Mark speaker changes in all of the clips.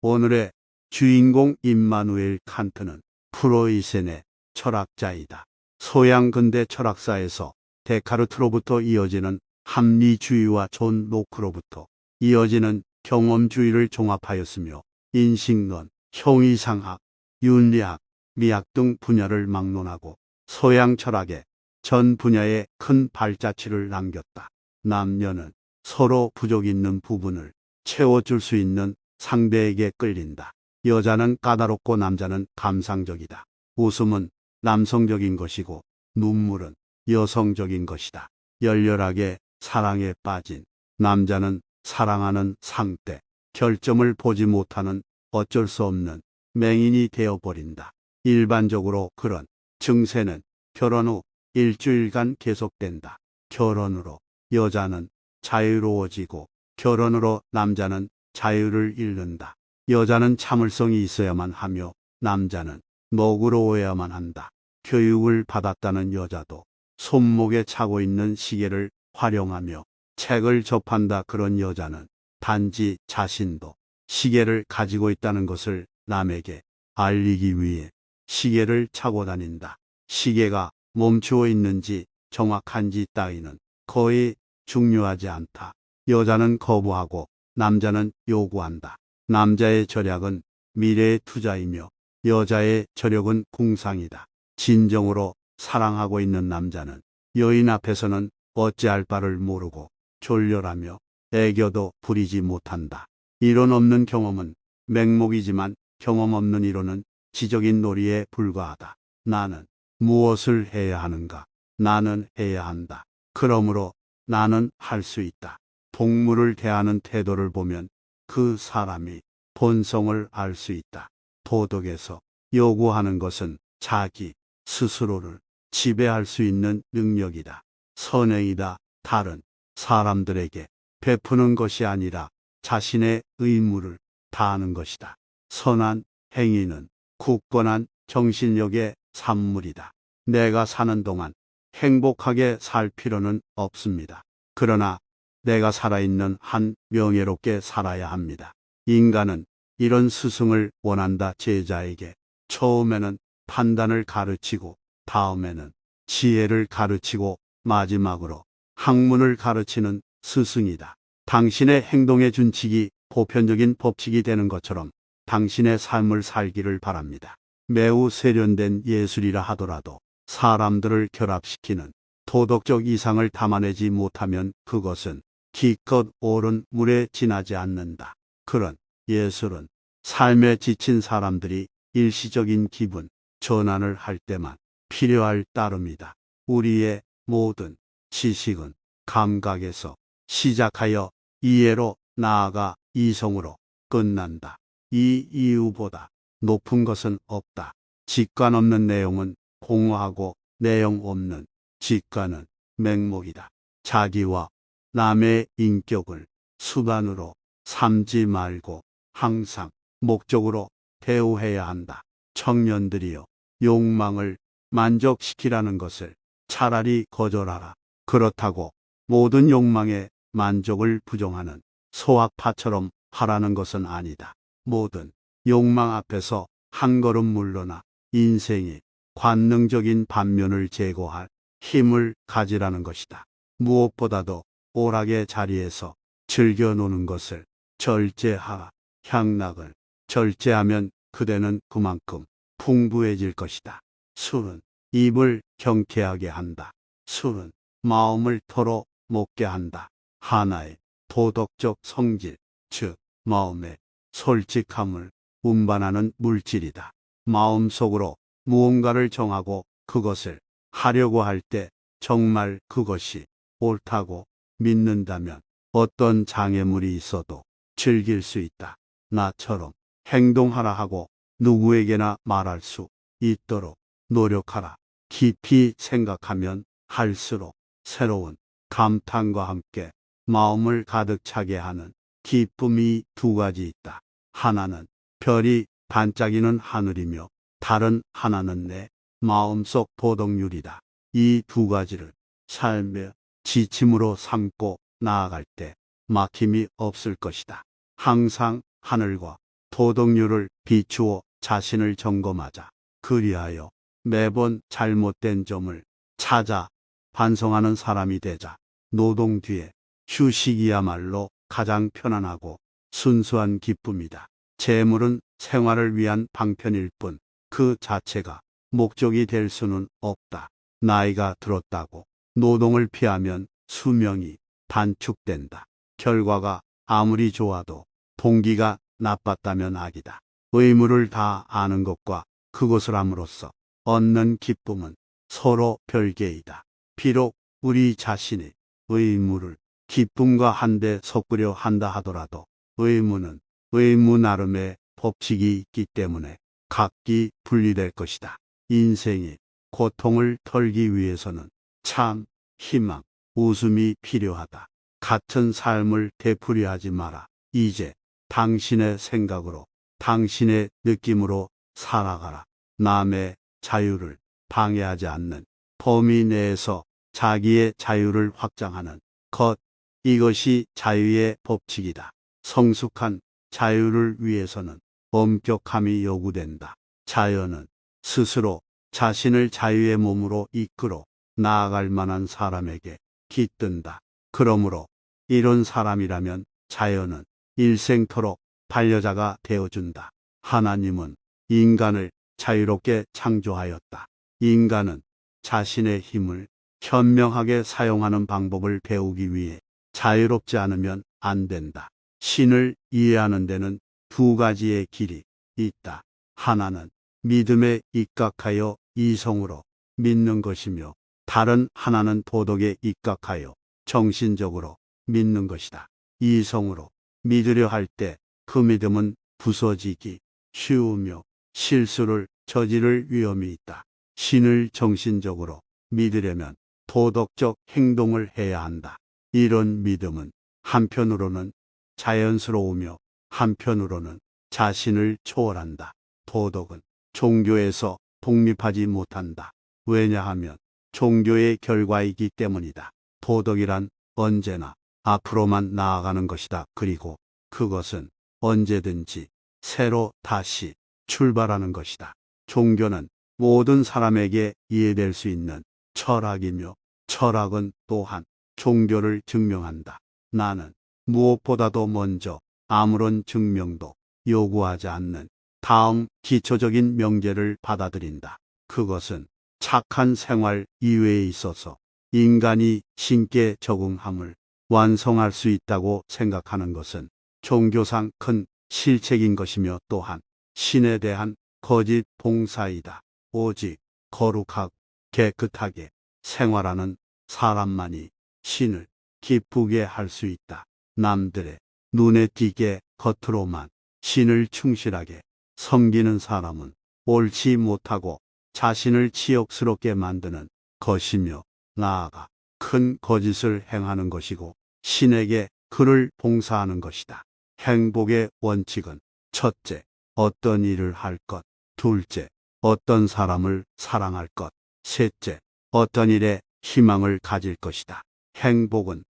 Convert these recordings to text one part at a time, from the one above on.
Speaker 1: 오늘의 주인공 임마누엘 칸트는 프로이센의 철학자이다. 소양 근대 철학사에서 데카르트로부터 이어지는 합리주의와 존 로크로부터 이어지는 경험주의를 종합하였으며 인식론, 형이상학, 윤리학, 미학 등 분야를 막론하고 소양 철학의 전 분야에 큰 발자취를 남겼다. 남녀는 서로 부족 있는 부분을 채워줄 수 있는 상대에게 끌린다. 여자는 까다롭고 남자는 감상적이다. 웃음은 남성적인 것이고 눈물은 여성적인 것이다. 열렬하게 사랑에 빠진 남자는 사랑하는 상대, 결점을 보지 못하는 어쩔 수 없는 맹인이 되어버린다. 일반적으로 그런 증세는 결혼 후 일주일간 계속된다. 결혼으로 여자는 자유로워지고 결혼으로 남자는 자유를 잃는다. 여자는 참을성이 있어야만 하며 남자는 너그러워야만 한다. 교육을 받았다는 여자도 손목에 차고 있는 시계를 활용하며 책을 접한다. 그런 여자는 단지 자신도 시계를 가지고 있다는 것을 남에게 알리기 위해 시계를 차고 다닌다. 시계가 멈추어 있는지 정확한지 따위는 거의 중요하지 않다. 여자는 거부하고 남자는 요구한다. 남자의 절약은 미래의 투자이며 여자의 절약은 궁상이다. 진정으로 사랑하고 있는 남자는 여인 앞에서는 어찌할 바를 모르고 졸렬하며 애교도 부리지 못한다. 이론 없는 경험은 맹목이지만 경험 없는 이론은 지적인 놀이에 불과하다. 나는 무엇을 해야 하는가? 나는 해야 한다. 그러므로 나는 할 수 있다. 동물을 대하는 태도를 보면 그 사람이 본성을 알 수 있다. 도덕에서 요구하는 것은 자기 스스로를 지배할 수 있는 능력이다. 선행이다. 다른 사람들에게 베푸는 것이 아니라 자신의 의무를 다하는 것이다. 선한 행위는 굳건한 정신력의 산물이다. 내가 사는 동안 행복하게 살 필요는 없습니다. 그러나 내가 살아있는 한 명예롭게 살아야 합니다. 인간은 이런 스승을 원한다. 제자에게 처음에는 판단을 가르치고 다음에는 지혜를 가르치고 마지막으로 학문을 가르치는 스승이다. 당신의 행동의 준칙이 보편적인 법칙이 되는 것처럼 당신의 삶을 살기를 바랍니다. 매우 세련된 예술이라 하더라도 사람들을 결합시키는 도덕적 이상을 담아내지 못하면 그것은 기껏 오른 물에 지나지 않는다. 그런 예술은 삶에 지친 사람들이 일시적인 기분 전환을 할 때만 필요할 따름이다. 우리의 모든 지식은 감각에서 시작하여 이해로 나아가 이성으로 끝난다. 이 이유보다 높은 것은 없다. 직관 없는 내용은 공허하고 내용 없는 직관은 맹목이다. 자기와 남의 인격을 수단으로 삼지 말고 항상 목적으로 대우해야 한다. 청년들이여, 욕망을 만족시키라는 것을 차라리 거절하라. 그렇다고 모든 욕망의 만족을 부정하는 소학파처럼 하라는 것은 아니다. 모든 욕망 앞에서 한 걸음 물러나 인생의 관능적인 반면을 제거할 힘을 가지라는 것이다. 무엇보다도 오락의 자리에서 즐겨 노는 것을 절제하라. 향락을 절제하면 그대는 그만큼 풍부해질 것이다. 술은 입을 경쾌하게 한다. 술은 마음을 토로 먹게 한다. 하나의 도덕적 성질, 즉 마음의 솔직함을 운반하는 물질이다. 마음속으로 무언가를 정하고 그것을 하려고 할 때 정말 그것이 옳다고 믿는다면 어떤 장애물이 있어도 즐길 수 있다. 나처럼 행동하라 하고 누구에게나 말할 수 있도록 노력하라. 깊이 생각하면 할수록 새로운 감탄과 함께 마음을 가득 차게 하는 기쁨이 두 가지 있다. 하나는 별이 반짝이는 하늘이며 다른 하나는 내 마음속 도덕률이다. 이 두 가지를 삶의 지침으로 삼고 나아갈 때 막힘이 없을 것이다. 항상 하늘과 도덕률을 비추어 자신을 점검하자. 그리하여 매번 잘못된 점을 찾아 반성하는 사람이 되자. 노동 뒤에 휴식이야말로 가장 편안하고 순수한 기쁨이다. 재물은 생활을 위한 방편일 뿐 그 자체가 목적이 될 수는 없다. 나이가 들었다고 노동을 피하면 수명이 단축된다. 결과가 아무리 좋아도 동기가 나빴다면 악이다. 의무를 다 아는 것과 그것을 함으로써 얻는 기쁨은 서로 별개이다. 비록 우리 자신이 의무를 기쁨과 한데 섞으려 한다 하더라도 의무는 의무 나름의 법칙이 있기 때문에 각기 분리될 것이다. 인생이 고통을 덜기 위해서는 참, 희망, 웃음이 필요하다. 같은 삶을 되풀이하지 마라. 이제 당신의 생각으로, 당신의 느낌으로 살아가라. 남의 자유를 방해하지 않는 범위 내에서 자기의 자유를 확장하는 것. 이것이 자유의 법칙이다. 성숙한 자유를 위해서는 엄격함이 요구된다. 자연은 스스로 자신을 자유의 몸으로 이끌어 나아갈 만한 사람에게 깃든다. 그러므로 이런 사람이라면 자연은 일생토록 반려자가 되어준다. 하나님은 인간을 자유롭게 창조하였다. 인간은 자신의 힘을 현명하게 사용하는 방법을 배우기 위해 자유롭지 않으면 안 된다. 신을 이해하는 데는 두 가지의 길이 있다. 하나는 믿음에 입각하여 이성으로 믿는 것이며 다른 하나는 도덕에 입각하여 정신적으로 믿는 것이다. 이성으로 믿으려 할 때 그 믿음은 부서지기 쉬우며 실수를 저지를 위험이 있다. 신을 정신적으로 믿으려면 도덕적 행동을 해야 한다. 이런 믿음은 한편으로는 자연스러우며 한편으로는 자신을 초월한다. 도덕은 종교에서 독립하지 못한다. 왜냐하면 종교의 결과이기 때문이다. 도덕이란 언제나 앞으로만 나아가는 것이다. 그리고 그것은 언제든지 새로 다시 출발하는 것이다. 종교는 모든 사람에게 이해될 수 있는 철학이며 철학은 또한 종교를 증명한다. 나는 무엇보다도 먼저 아무런 증명도 요구하지 않는 다음 기초적인 명제를 받아들인다. 그것은 착한 생활 이외에 있어서 인간이 신께 적응함을 완성할 수 있다고 생각하는 것은 종교상 큰 실책인 것이며 또한 신에 대한 거짓 봉사이다. 오직 거룩하고 깨끗하게 생활하는 사람만이 신을 기쁘게 할 수 있다. 남들의 눈에 띄게 겉으로만 신을 충실하게 섬기는 사람은 옳지 못하고 자신을 치욕스럽게 만드는 것이며 나아가 큰 거짓을 행하는 것이고 신에게 그를 봉사하는 것이다. 행복의 원칙은 첫째, 어떤 일을 할 것, 둘째, 어떤 사람을 사랑할 것, 셋째, 어떤 일에 희망을 가질 것이다. 행복은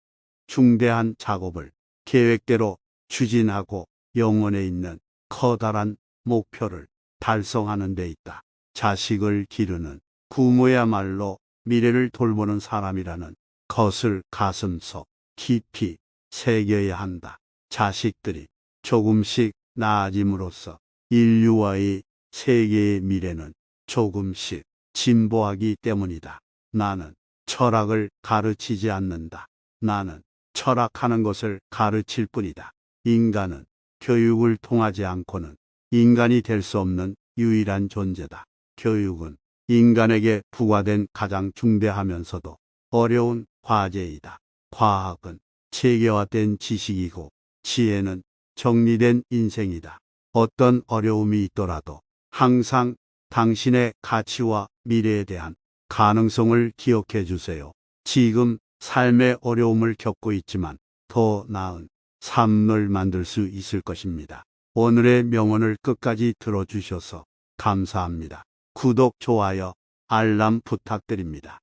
Speaker 1: 중대한 작업을 계획대로 추진하고 영혼에 있는 커다란 목표를 달성하는 데 있다. 자식을 기르는 부모야말로 미래를 돌보는 사람이라는 것을 가슴속 깊이 새겨야 한다. 자식들이 조금씩 나아짐으로써 인류와의 세계의 미래는 조금씩 진보하기 때문이다. 나는 철학을 가르치지 않는다. 나는 철학하는 것을 가르칠 뿐이다. 인간은 교육을 통하지 않고는 인간이 될 수 없는 유일한 존재다. 교육은 인간에게 부과된 가장 중대하면서도 어려운 과제이다. 과학은 체계화된 지식이고 지혜는 정리된 인생이다. 어떤 어려움이 있더라도 항상 당신의 가치와 미래에 대한 가능성을 기억해 주세요. 지금 삶의 어려움을 겪고 있지만 더 나은 삶을 만들 수 있을 것입니다. 오늘의 명언을 끝까지 들어주셔서 감사합니다. 구독, 좋아요, 알람 부탁드립니다.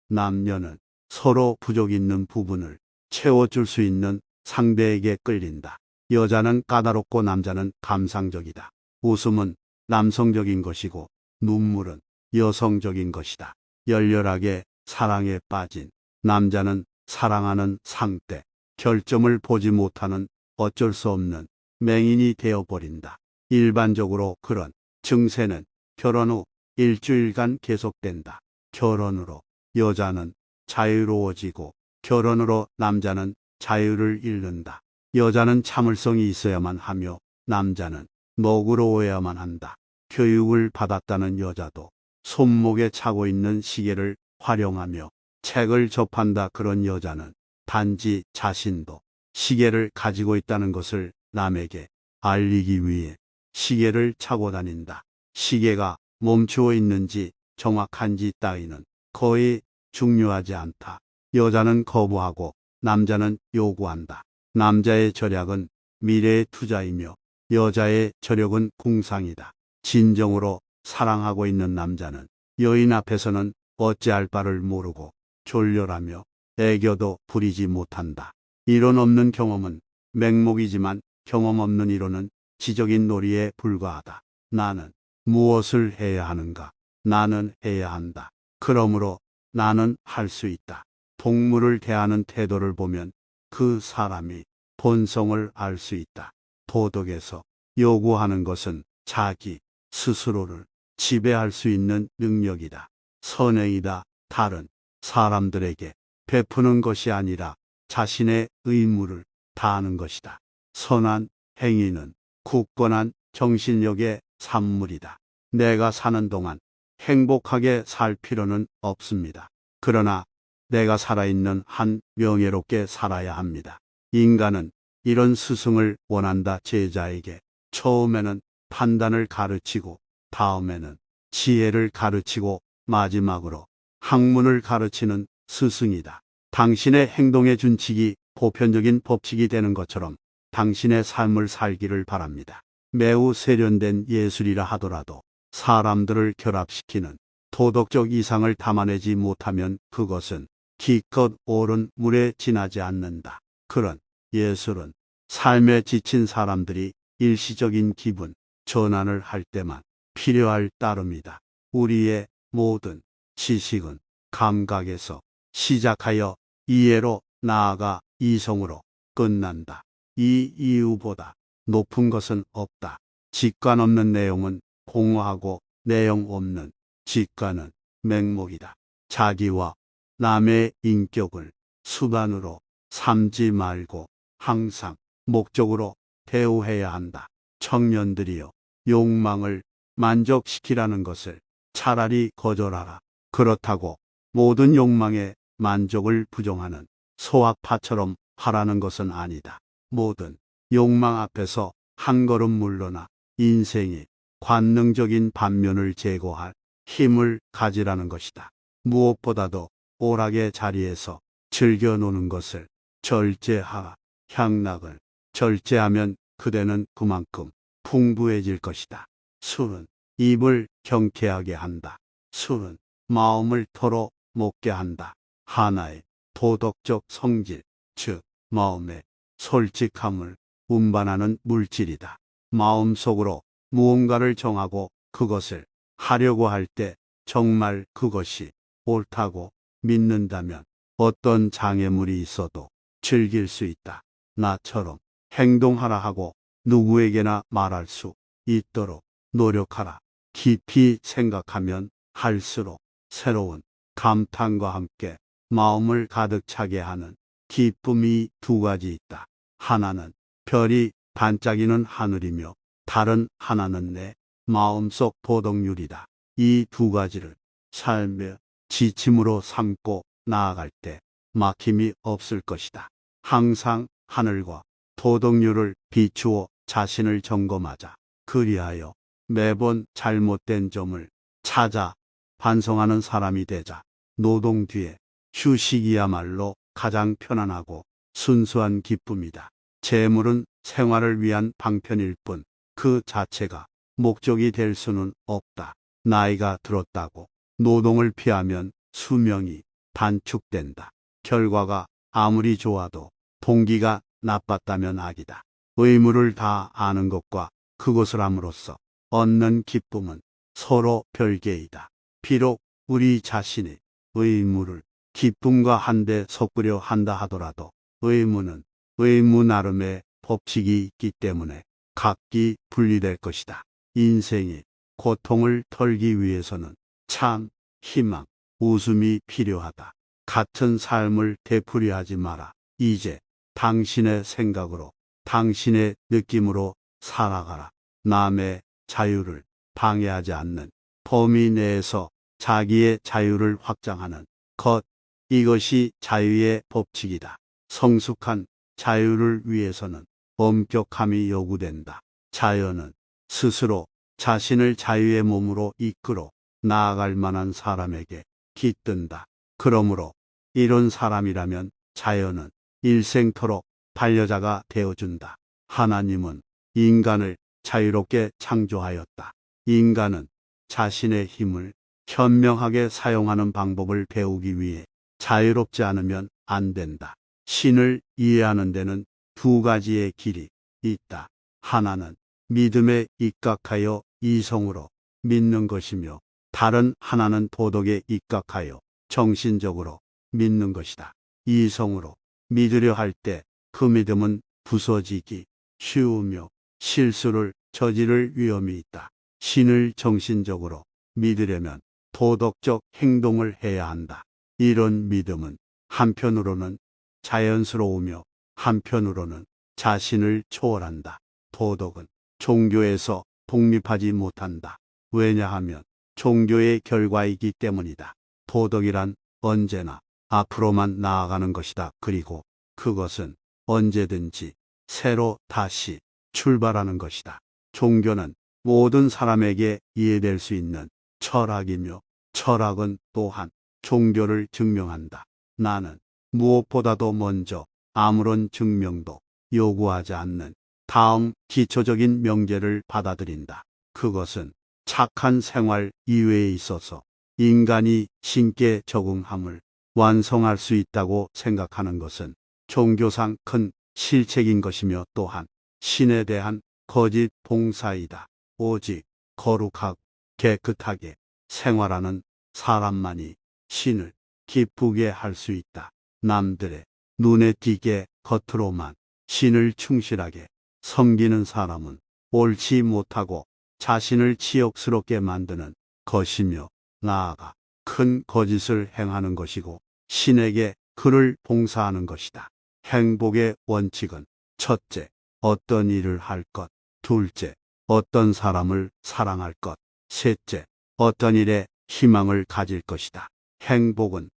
Speaker 1: 남녀는 서로 부족 있는 부분을 채워줄 수 있는 상대에게 끌린다. 여자는 까다롭고 남자는 감상적이다. 웃음은 남성적인 것이고 눈물은 여성적인 것이다. 열렬하게 사랑에 빠진 남자는 사랑하는 상대, 결점을 보지 못하는 어쩔 수 없는 맹인이 되어버린다. 일반적으로 그런 증세는 결혼 후 일주일간 계속된다. 결혼으로 여자는 자유로워지고 결혼으로 남자는 자유를 잃는다. 여자는 참을성이 있어야만 하며 남자는 너그러워야만 한다. 교육을 받았다는 여자도 손목에 차고 있는 시계를 활용하며 책을 접한다. 그런 여자는 단지 자신도 시계를 가지고 있다는 것을 남에게 알리기 위해 시계를 차고 다닌다. 시계가 멈추어 있는지 정확한지 따위는 거의 중요하지 않다. 여자는 거부하고 남자는 요구한다. 남자의 절약은 미래의 투자이며 여자의 절약은 궁상이다. 진정으로 사랑하고 있는 남자는 여인 앞에서는 어찌할 바를 모르고 졸렬하며 애교도 부리지 못한다. 이론 없는 경험은 맹목이지만 경험 없는 이론은 지적인 놀이에 불과하다. 나는 무엇을 해야 하는가? 나는 해야 한다. 그러므로 나는 할 수 있다. 동물을 대하는 태도를 보면 그 사람이 본성을 알 수 있다. 도덕에서 요구하는 것은 자기 스스로를 지배할 수 있는 능력이다. 선행이다. 다른 사람들에게 베푸는 것이 아니라 자신의 의무를 다하는 것이다. 선한 행위는 굳건한 정신력의 산물이다. 내가 사는 동안 행복하게 살 필요는 없습니다. 그러나 내가 살아있는 한 명예롭게 살아야 합니다. 인간은 이런 스승을 원한다. 제자에게 처음에는 판단을 가르치고 다음에는 지혜를 가르치고 마지막으로 학문을 가르치는 스승이다. 당신의 행동의 준칙이 보편적인 법칙이 되는 것처럼 당신의 삶을 살기를 바랍니다. 매우 세련된 예술이라 하더라도 사람들을 결합시키는 도덕적 이상을 담아내지 못하면 그것은 기껏 오른 물에 지나지 않는다. 그런 예술은 삶에 지친 사람들이 일시적인 기분 전환을 할 때만 필요할 따름이다. 우리의 모든 지식은 감각에서 시작하여 이해로 나아가 이성으로 끝난다. 이 이유보다 높은 것은 없다. 직관 없는 내용은 공허하고 내용 없는 직관은 맹목이다. 자기와 남의 인격을 수단으로 삼지 말고 항상 목적으로 대우해야 한다. 청년들이여, 욕망을 만족시키라는 것을 차라리 거절하라. 그렇다고 모든 욕망의 만족을 부정하는 소학파처럼 하라는 것은 아니다. 모든 욕망 앞에서 한 걸음 물러나 인생의 관능적인 반면을 제거할 힘을 가지라는 것이다. 무엇보다도 오락의 자리에서 즐겨 노는 것을 절제하라. 향락을 절제하면 그대는 그만큼 풍부해질 것이다. 술은 입을 경쾌하게 한다. 술은 마음을 털어 먹게 한다. 하나의 도덕적 성질, 즉 마음의 솔직함을 운반하는 물질이다. 마음속으로 무언가를 정하고 그것을 하려고 할 때 정말 그것이 옳다고 믿는다면 어떤 장애물이 있어도 즐길 수 있다. 나처럼 행동하라 하고 누구에게나 말할 수 있도록 노력하라. 깊이 생각하면 할수록 새로운 감탄과 함께 마음을 가득 차게 하는 기쁨이 두 가지 있다. 하나는 별이 반짝이는 하늘이며 다른 하나는 내 마음속 도덕률이다. 이 두 가지를 삶의 지침으로 삼고 나아갈 때 막힘이 없을 것이다. 항상 하늘과 도덕률을 비추어 자신을 점검하자. 그리하여 매번 잘못된 점을 찾아 반성하는 사람이 되자. 노동 뒤에 휴식이야말로 가장 편안하고 순수한 기쁨이다. 재물은 생활을 위한 방편일 뿐 그 자체가 목적이 될 수는 없다. 나이가 들었다고 노동을 피하면 수명이 단축된다. 결과가 아무리 좋아도 동기가 나빴다면 악이다. 의무를 다 아는 것과 그것을 함으로써 얻는 기쁨은 서로 별개이다. 비록 우리 자신이 의무를 기쁨과 한데 섞으려 한다 하더라도 의무는 의무 나름의 법칙이 있기 때문에 각기 분리될 것이다. 인생이 고통을 털기 위해서는 참, 희망, 웃음이 필요하다. 같은 삶을 되풀이하지 마라. 이제 당신의 생각으로, 당신의 느낌으로 살아가라. 남의 자유를 방해하지 않는 범위 내에서 자기의 자유를 확장하는 것. 이것이 자유의 법칙이다. 성숙한 자유를 위해서는 엄격함이 요구된다. 자유는 스스로 자신을 자유의 몸으로 이끌어 나아갈 만한 사람에게 깃든다. 그러므로 이런 사람이라면 자유는 일생토록 반려자가 되어준다. 하나님은 인간을 자유롭게 창조하였다. 인간은 자신의 힘을 현명하게 사용하는 방법을 배우기 위해 자유롭지 않으면 안 된다. 신을 이해하는 데는 두 가지의 길이 있다. 하나는 믿음에 입각하여 이성으로 믿는 것이며 다른 하나는 도덕에 입각하여 정신적으로 믿는 것이다. 이성으로 믿으려 할 때 그 믿음은 부서지기 쉬우며 실수를 저지를 위험이 있다. 신을 정신적으로 믿으려면 도덕적 행동을 해야 한다. 이런 믿음은 한편으로는 자연스러우며 한편으로는 자신을 초월한다. 도덕은 종교에서 독립하지 못한다. 왜냐하면 종교의 결과이기 때문이다. 도덕이란 언제나 앞으로만 나아가는 것이다. 그리고 그것은 언제든지 새로 다시 출발하는 것이다. 종교는 모든 사람에게 이해될 수 있는 철학이며 철학은 또한 종교를 증명한다. 나는 무엇보다도 먼저 아무런 증명도 요구하지 않는 다음 기초적인 명제를 받아들인다. 그것은 착한 생활 이외에 있어서 인간이 신께 적응함을 완성할 수 있다고 생각하는 것은 종교상 큰 실책인 것이며 또한 신에 대한 거짓 봉사이다. 오직 거룩하고 깨끗하게 생활하는 사람만이 신을 기쁘게 할 수 있다. 남들의 눈에 띄게 겉으로만 신을 충실하게 섬기는 사람은 옳지 못하고 자신을 치욕스럽게 만드는 것이며 나아가 큰 거짓을 행하는 것이고 신에게 그를 봉사하는 것이다. 행복의 원칙은 첫째, 어떤 일을 할 것, 둘째, 어떤 사람을 사랑할 것, 셋째, 어떤 일에 희망을 가질 것이다. 행복은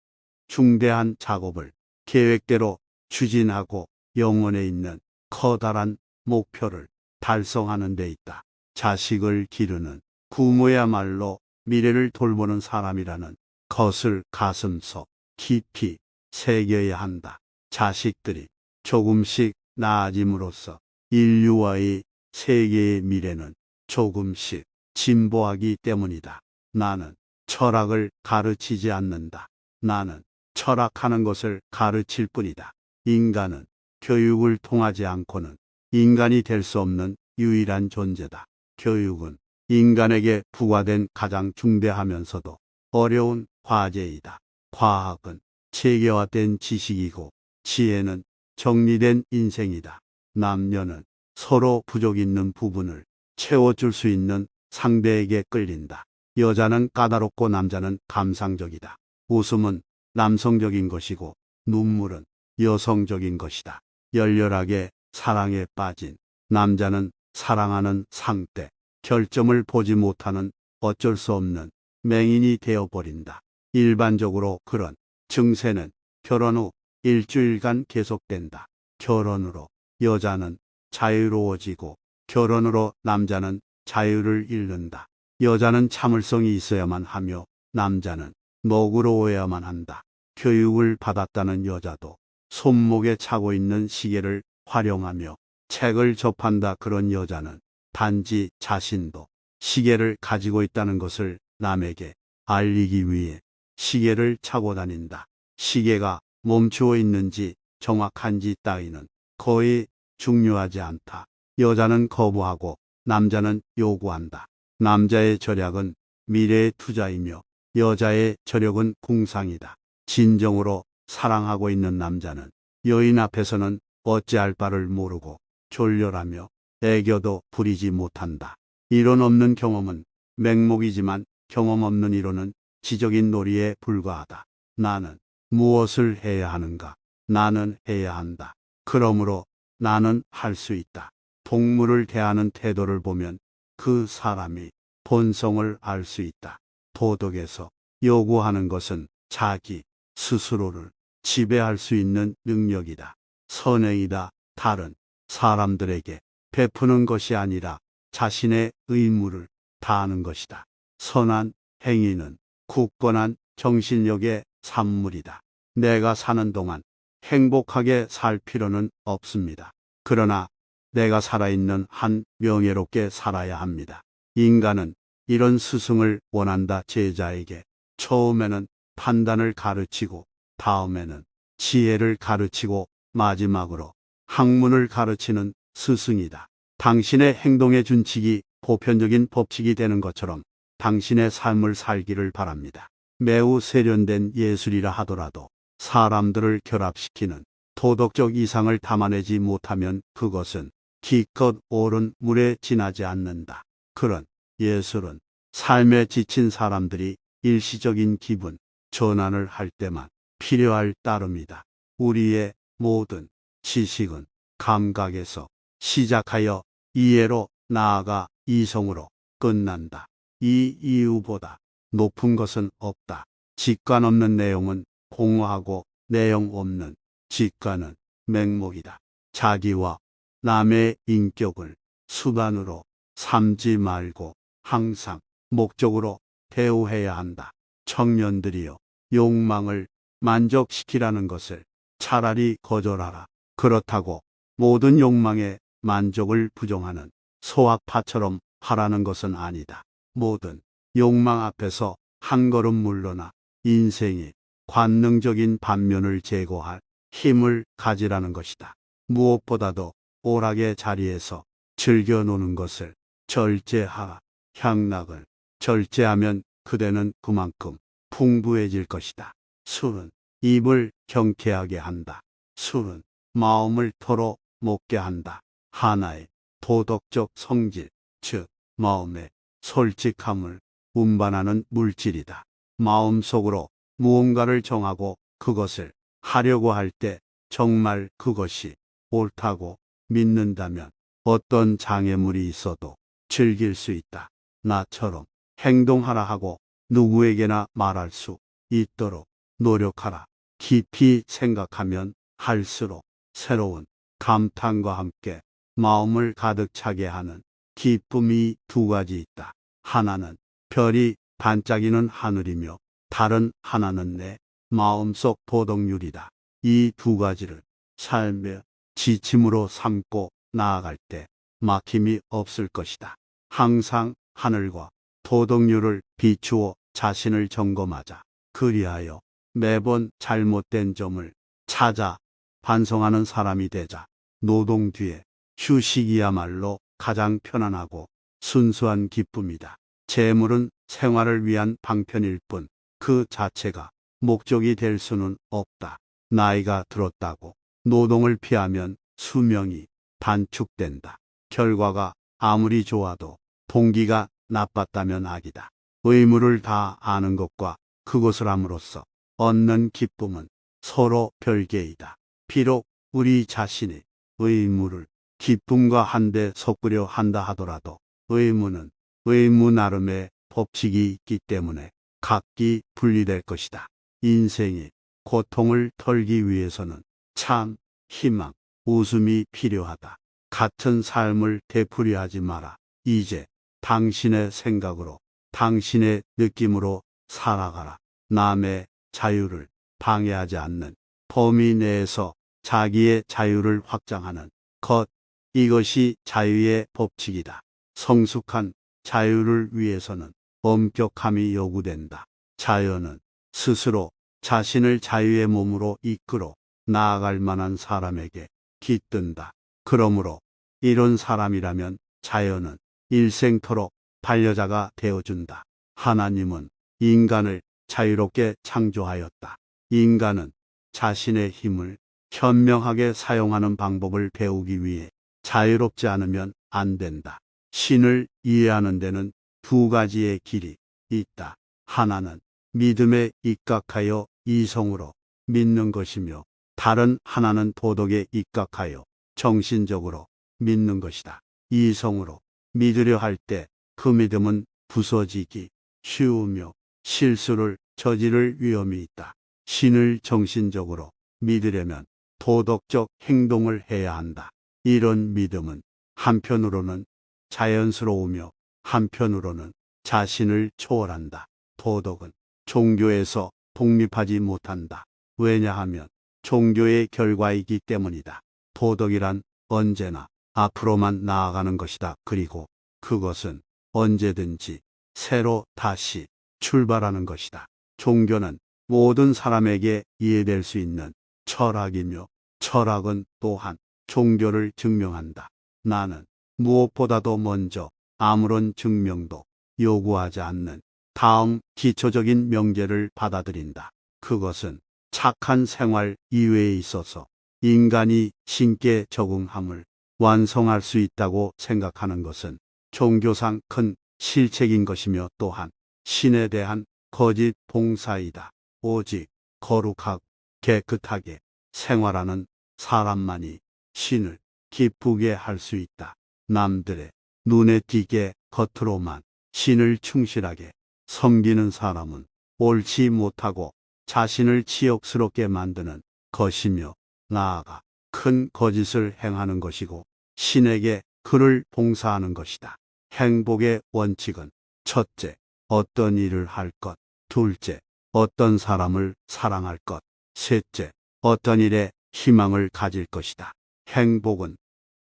Speaker 1: 중대한 작업을 계획대로 추진하고 영혼에 있는 커다란 목표를 달성하는 데 있다. 자식을 기르는 부모야말로 미래를 돌보는 사람이라는 것을 가슴속 깊이 새겨야 한다. 자식들이 조금씩 나아짐으로써 인류와의 세계의 미래는 조금씩 진보하기 때문이다. 나는 철학을 가르치지 않는다. 나는 철학하는 것을 가르칠 뿐이다. 인간은 교육을 통하지 않고는 인간이 될 수 없는 유일한 존재다. 교육은 인간에게 부과된 가장 중대하면서도 어려운 과제이다. 과학은 체계화된 지식이고 지혜는 정리된 인생이다. 남녀는 서로 부족 있는 부분을 채워줄 수 있는 상대에게 끌린다. 여자는 까다롭고 남자는 감상적이다. 웃음은 남성적인 것이고 눈물은 여성적인 것이다. 열렬하게 사랑에 빠진 남자는 사랑하는 상대, 결점을 보지 못하는 어쩔 수 없는 맹인이 되어버린다. 일반적으로 그런 증세는 결혼 후 일주일간 계속된다. 결혼으로 여자는 자유로워지고 결혼으로 남자는 자유를 잃는다. 여자는 참을성이 있어야만 하며 남자는 너그러워야만 한다. 교육을 받았다는 여자도 손목에 차고 있는 시계를 활용하며 책을 접한다. 그런 여자는 단지 자신도 시계를 가지고 있다는 것을 남에게 알리기 위해 시계를 차고 다닌다. 시계가 멈추어 있는지 정확한지 따위는 거의 중요하지 않다. 여자는 거부하고 남자는 요구한다. 남자의 절약은 미래의 투자이며 여자의 저력은 궁상이다. 진정으로 사랑하고 있는 남자는 여인 앞에서는 어찌할 바를 모르고 졸렬하며 애교도 부리지 못한다. 이론 없는 경험은 맹목이지만 경험 없는 이론은 지적인 놀이에 불과하다. 나는 무엇을 해야 하는가? 나는 해야 한다. 그러므로 나는 할 수 있다. 동물을 대하는 태도를 보면 그 사람이 본성을 알 수 있다. 도덕에서 요구하는 것은 자기 스스로를 지배할 수 있는 능력이다. 선행이다. 다른 사람들에게 베푸는 것이 아니라 자신의 의무를 다하는 것이다. 선한 행위는 굳건한 정신력의 산물이다. 내가 사는 동안 행복하게 살 필요는 없습니다. 그러나 내가 살아있는 한 명예롭게 살아야 합니다. 인간은 이런 스승을 원한다. 제자에게 처음에는 판단을 가르치고 다음에는 지혜를 가르치고 마지막으로 학문을 가르치는 스승이다. 당신의 행동의 준칙이 보편적인 법칙이 되는 것처럼 당신의 삶을 살기를 바랍니다. 매우 세련된 예술이라 하더라도 사람들을 결합시키는 도덕적 이상을 담아내지 못하면 그것은 기껏 오른 물에 지나지 않는다. 그런 예술은 삶에 지친 사람들이 일시적인 기분 전환을 할 때만 필요할 따름이다. 우리의 모든 지식은 감각에서 시작하여 이해로 나아가 이성으로 끝난다. 이 이유보다 높은 것은 없다. 직관 없는 내용은 공허하고 내용 없는 직관은 맹목이다. 자기와 남의 인격을 수단으로 삼지 말고 항상 목적으로 대우해야 한다. 청년들이여, 욕망을 만족시키라는 것을 차라리 거절하라. 그렇다고 모든 욕망의 만족을 부정하는 소학파처럼 하라는 것은 아니다. 모든 욕망 앞에서 한 걸음 물러나 인생의 관능적인 반면을 제거할 힘을 가지라는 것이다. 무엇보다도 오락의 자리에서 즐겨 노는 것을 절제하라. 향락을 절제하면 그대는 그만큼 풍부해질 것이다. 술은 입을 경쾌하게 한다. 술은 마음을 토로 먹게 한다. 하나의 도덕적 성질, 즉 마음의 솔직함을 운반하는 물질이다. 마음속으로 무언가를 정하고 그것을 하려고 할 때 정말 그것이 옳다고 믿는다면 어떤 장애물이 있어도 즐길 수 있다. 나처럼 행동하라 하고 누구에게나 말할 수 있도록 노력하라. 깊이 생각하면 할수록 새로운 감탄과 함께 마음을 가득 차게 하는 기쁨이 두 가지 있다. 하나는 별이 반짝이는 하늘이며 다른 하나는 내 마음속 도덕률이다. 이 두 가지를 삶의 지침으로 삼고 나아갈 때 막힘이 없을 것이다. 항상 하늘과 도덕률을 비추어 자신을 점검하자. 그리하여 매번 잘못된 점을 찾아 반성하는 사람이 되자. 노동 뒤에 휴식이야말로 가장 편안하고 순수한 기쁨이다. 재물은 생활을 위한 방편일 뿐 그 자체가 목적이 될 수는 없다. 나이가 들었다고 노동을 피하면 수명이 단축된다. 결과가 아무리 좋아도 동기가 나빴다면 악이다. 의무를 다 아는 것과 그것을 함으로써 얻는 기쁨은 서로 별개이다. 비록 우리 자신이 의무를 기쁨과 한데 섞으려 한다 하더라도 의무는 의무 나름의 법칙이 있기 때문에 각기 분리될 것이다. 인생의 고통을 털기 위해서는 참, 희망, 웃음이 필요하다. 같은 삶을 되풀이하지 마라. 이제 당신의 생각으로, 당신의 느낌으로 살아가라. 남의 자유를 방해하지 않는 범위 내에서 자기의 자유를 확장하는 것, 이것이 자유의 법칙이다. 성숙한 자유를 위해서는 엄격함이 요구된다. 자유는 스스로 자신을 자유의 몸으로 이끌어 나아갈 만한 사람에게 깃든다. 그러므로 이런 사람이라면 자연은 일생토록 반려자가 되어준다. 하나님은 인간을 자유롭게 창조하였다. 인간은 자신의 힘을 현명하게 사용하는 방법을 배우기 위해 자유롭지 않으면 안 된다. 신을 이해하는 데는 두 가지의 길이 있다. 하나는 믿음에 입각하여 이성으로 믿는 것이며 다른 하나는 도덕에 입각하여 정신적으로 믿는 것이다. 이성으로 믿으려 할 때 그 믿음은 부서지기 쉬우며 실수를 저지를 위험이 있다. 신을 정신적으로 믿으려면 도덕적 행동을 해야 한다. 이런 믿음은 한편으로는 자연스러우며 한편으로는 자신을 초월한다. 도덕은 종교에서 독립하지 못한다. 왜냐하면 종교의 결과이기 때문이다. 도덕이란 언제나 앞으로만 나아가는 것이다. 그리고 그것은 언제든지 새로 다시 출발하는 것이다. 종교는 모든 사람에게 이해될 수 있는 철학이며 철학은 또한 종교를 증명한다. 나는 무엇보다도 먼저 아무런 증명도 요구하지 않는 다음 기초적인 명제를 받아들인다. 그것은 착한 생활 이외에 있어서 인간이 신께 적응함을 완성할 수 있다고 생각하는 것은 종교상 큰 실책인 것이며 또한 신에 대한 거짓 봉사이다. 오직 거룩하고 깨끗하게 생활하는 사람만이 신을 기쁘게 할 수 있다. 남들의 눈에 띄게 겉으로만 신을 충실하게 섬기는 사람은 옳지 못하고 자신을 치욕스럽게 만드는 것이며 나아가 큰 거짓을 행하는 것이고 신에게 그를 봉사하는 것이다. 행복의 원칙은 첫째, 어떤 일을 할 것, 둘째, 어떤 사람을 사랑할 것, 셋째, 어떤 일에 희망을 가질 것이다. 행복은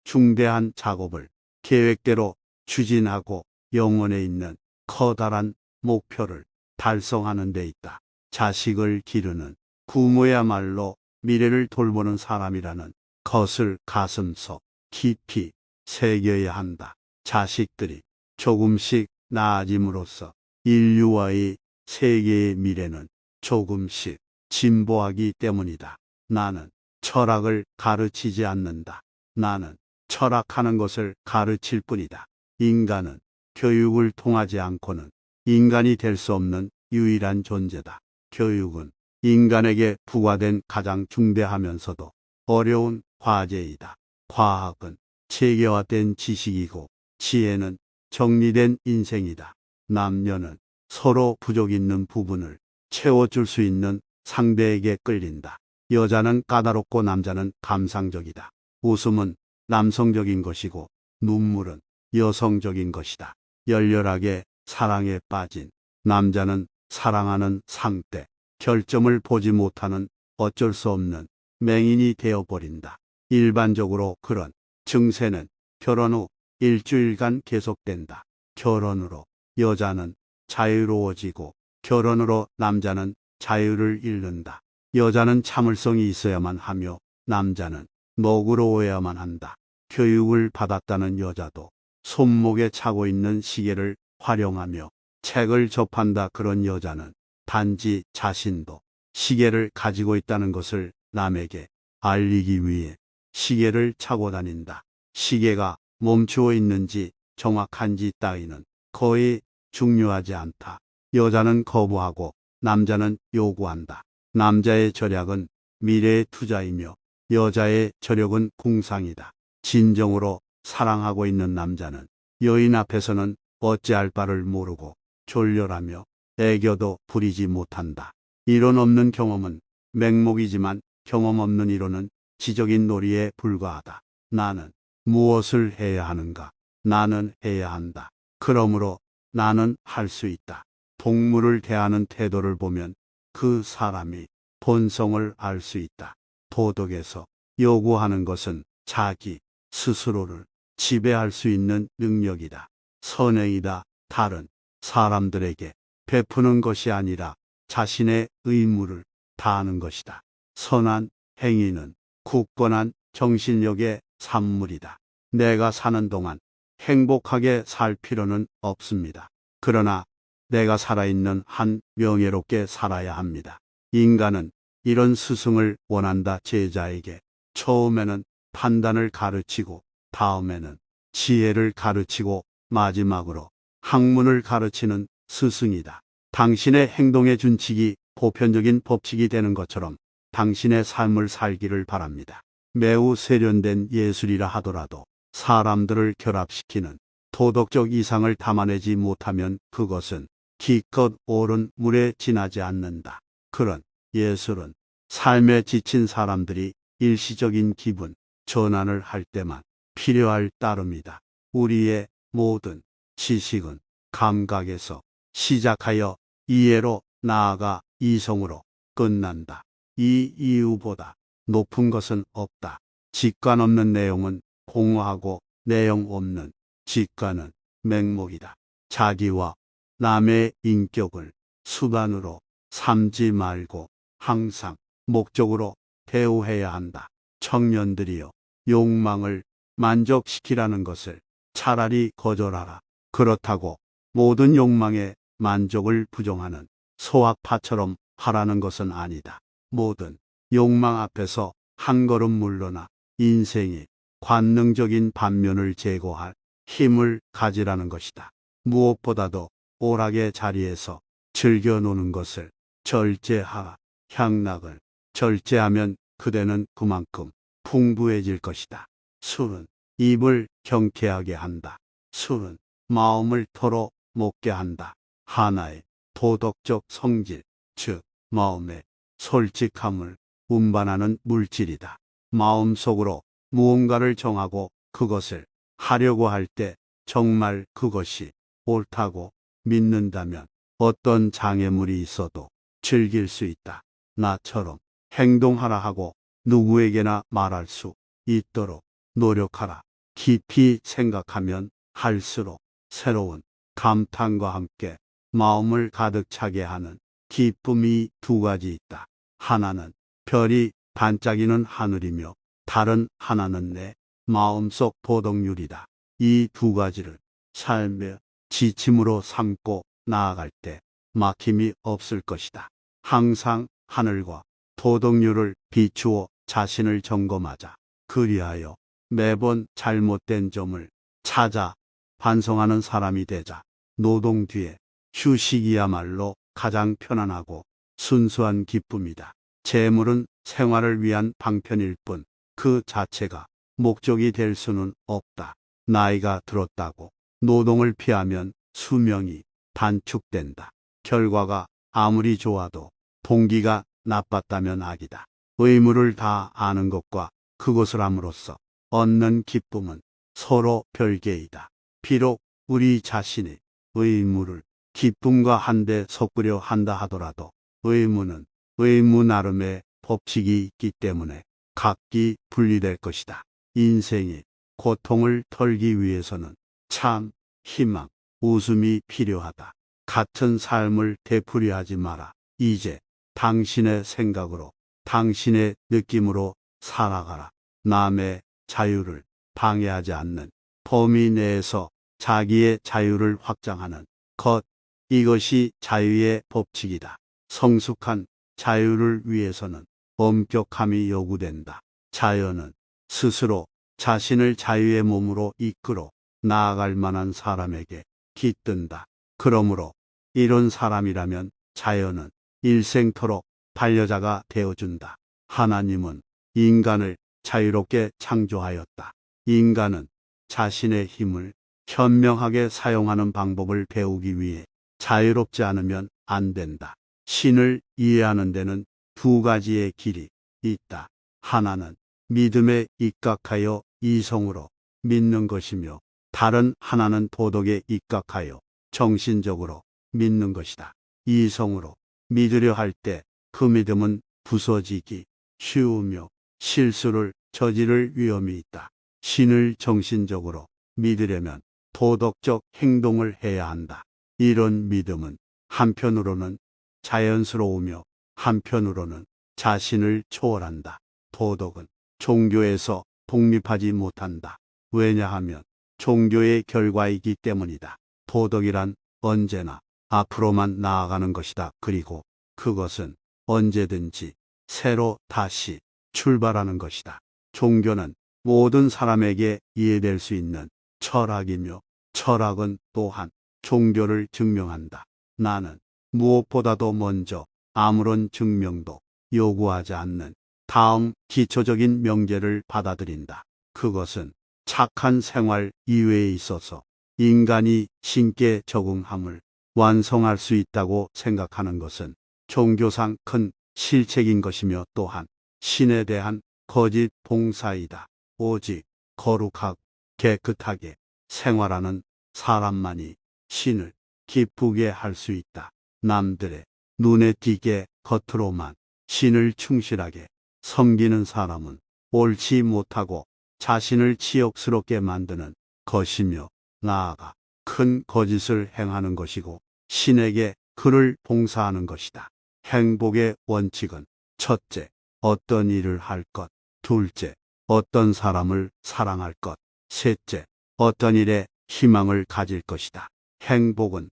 Speaker 1: 중대한 작업을 계획대로 추진하고 영혼에 있는 커다란 목표를 달성하는 데 있다. 자식을 기르는 부모야말로 미래를 돌보는 사람이라는 것을 가슴속 깊이 새겨야 한다. 자식들이 조금씩 나아짐으로써 인류와의 세계의 미래는 조금씩 진보하기 때문이다. 나는 철학을 가르치지 않는다. 나는 철학하는 것을 가르칠 뿐이다. 인간은 교육을 통하지 않고는 인간이 될 수 없는 유일한 존재다. 교육은 인간에게 부과된 가장 중대하면서도 어려운 과제이다. 과학은 체계화된 지식이고 지혜는 정리된 인생이다. 남녀는 서로 부족 있는 부분을 채워줄 수 있는 상대에게 끌린다. 여자는 까다롭고 남자는 감상적이다. 웃음은 남성적인 것이고 눈물은 여성적인 것이다. 열렬하게 사랑에 빠진 남자는 사랑하는 상대, 결점을 보지 못하는 어쩔 수 없는 맹인이 되어버린다. 일반적으로 그런 증세는 결혼 후 일주일간 계속된다. 결혼으로 여자는 자유로워지고 결혼으로 남자는 자유를 잃는다. 여자는 참을성이 있어야만 하며 남자는 너그러워야만 한다. 교육을 받았다는 여자도 손목에 차고 있는 시계를 활용하며 책을 접한다. 그런 여자는 단지 자신도 시계를 가지고 있다는 것을 남에게 알리기 위해 시계를 차고 다닌다. 시계가 멈추어 있는지 정확한지 따위는 거의 중요하지 않다. 여자는 거부하고 남자는 요구한다. 남자의 절약은 미래의 투자이며 여자의 절약은 궁상이다. 진정으로 사랑하고 있는 남자는 여인 앞에서는 어찌할 바를 모르고 졸렬하며 애교도 부리지 못한다. 이론 없는 경험은 맹목이지만 경험 없는 이론은 지적인 놀이에 불과하다. 나는 무엇을 해야 하는가? 나는 해야 한다. 그러므로 나는 할 수 있다. 동물을 대하는 태도를 보면 그 사람이 본성을 알 수 있다. 도덕에서 요구하는 것은 자기 스스로를 지배할 수 있는 능력이다. 선행이다. 다른 사람들에게 베푸는 것이 아니라 자신의 의무를 다하는 것이다. 선한 행위는 굳건한 정신력의 산물이다. 내가 사는 동안 행복하게 살 필요는 없습니다. 그러나 내가 살아있는 한 명예롭게 살아야 합니다. 인간은 이런 스승을 원한다. 제자에게 처음에는 판단을 가르치고 다음에는 지혜를 가르치고 마지막으로 학문을 가르치는 스승이다. 당신의 행동의 준칙이 보편적인 법칙이 되는 것처럼 당신의 삶을 살기를 바랍니다. 매우 세련된 예술이라 하더라도 사람들을 결합시키는 도덕적 이상을 담아내지 못하면 그것은 기껏 오른 물에 지나지 않는다. 그런 예술은 삶에 지친 사람들이 일시적인 기분 전환을 할 때만 필요할 따름이다. 우리의 모든 지식은 감각에서 시작하여 이해로 나아가 이성으로 끝난다. 이 이유보다 높은 것은 없다. 직관 없는 내용은 공허하고 내용 없는 직관은 맹목이다. 자기와 남의 인격을 수단으로 삼지 말고 항상 목적으로 대우해야 한다. 청년들이여, 욕망을 만족시키라는 것을 차라리 거절하라. 그렇다고 모든 욕망의 만족을 부정하는 소학파처럼 하라는 것은 아니다. 모든 욕망 앞에서 한 걸음 물러나 인생의 관능적인 반면을 제거할 힘을 가지라는 것이다. 무엇보다도 오락의 자리에서 즐겨 노는 것을 절제하라. 향락을 절제하면 그대는 그만큼 풍부해질 것이다. 술은 입을 경쾌하게 한다. 술은 마음을 토로 먹게 한다. 하나의 도덕적 성질, 즉 마음의 솔직함을 운반하는 물질이다. 마음속으로 무언가를 정하고 그것을 하려고 할 때 정말 그것이 옳다고 믿는다면 어떤 장애물이 있어도 즐길 수 있다. 나처럼 행동하라 하고 누구에게나 말할 수 있도록 노력하라. 깊이 생각하면 할수록 새로운 감탄과 함께 마음을 가득 차게 하는 기쁨이 두 가지 있다. 하나는 별이 반짝이는 하늘이며 다른 하나는 내 마음속 도덕률이다. 이 두 가지를 삶의 지침으로 삼고 나아갈 때 막힘이 없을 것이다. 항상 하늘과 도덕률을 비추어 자신을 점검하자. 그리하여 매번 잘못된 점을 찾아 반성하는 사람이 되자. 노동 뒤에 휴식이야말로 가장 편안하고 순수한 기쁨이다. 재물은 생활을 위한 방편일 뿐 그 자체가 목적이 될 수는 없다. 나이가 들었다고 노동을 피하면 수명이 단축된다. 결과가 아무리 좋아도 동기가 나빴다면 악이다. 의무를 다 아는 것과 그것을 함으로써 얻는 기쁨은 서로 별개이다. 비록 우리 자신이 의무를 기쁨과 한데 섞으려 한다 하더라도 의무는 의무 나름의 법칙이 있기 때문에 각기 분리될 것이다. 인생의 고통을 털기 위해서는 참, 희망, 웃음이 필요하다. 같은 삶을 되풀이하지 마라. 이제 당신의 생각으로, 당신의 느낌으로 살아가라. 남의 자유를 방해하지 않는 범위 내에서 자기의 자유를 확장하는 것, 이것이 자유의 법칙이다. 성숙한 자유를 위해서는 엄격함이 요구된다. 자유는 스스로 자신을 자유의 몸으로 이끌어 나아갈 만한 사람에게 깃든다. 그러므로 이런 사람이라면 자연은 일생토록 반려자가 되어준다. 하나님은 인간을 자유롭게 창조하였다. 인간은 자신의 힘을 현명하게 사용하는 방법을 배우기 위해 자유롭지 않으면 안 된다. 신을 이해하는 데는 두 가지의 길이 있다. 하나는 믿음에 입각하여 이성으로 믿는 것이며 다른 하나는 도덕에 입각하여 정신적으로 믿는 것이다. 이성으로 믿으려 할 때 그 믿음은 부서지기 쉬우며 실수를 저지를 위험이 있다. 신을 정신적으로 믿으려면 도덕적 행동을 해야 한다. 이런 믿음은 한편으로는 자연스러우며 한편으로는 자신을 초월한다. 도덕은 종교에서 독립하지 못한다. 왜냐하면 종교의 결과이기 때문이다. 도덕이란 언제나 앞으로만 나아가는 것이다. 그리고 그것은 언제든지 새로 다시 출발하는 것이다. 종교는 모든 사람에게 이해될 수 있는 철학이며 철학은 또한 종교를 증명한다. 나는 무엇보다도 먼저 아무런 증명도 요구하지 않는 다음 기초적인 명제를 받아들인다. 그것은 착한 생활 이외에 있어서 인간이 신께 적응함을 완성할 수 있다고 생각하는 것은 종교상 큰 실책인 것이며 또한 신에 대한 거짓 봉사이다. 오직 거룩하고 깨끗하게 생활하는 사람만이 신을 기쁘게 할 수 있다. 남들의 눈에 띄게 겉으로만 신을 충실하게 섬기는 사람은 옳지 못하고 자신을 치욕스럽게 만드는 것이며 나아가 큰 거짓을 행하는 것이고 신에게 그를 봉사하는 것이다. 행복의 원칙은 첫째, 어떤 일을 할 것, 둘째, 어떤 사람을 사랑할 것, 셋째, 어떤 일에 희망을 가질 것이다. 행복은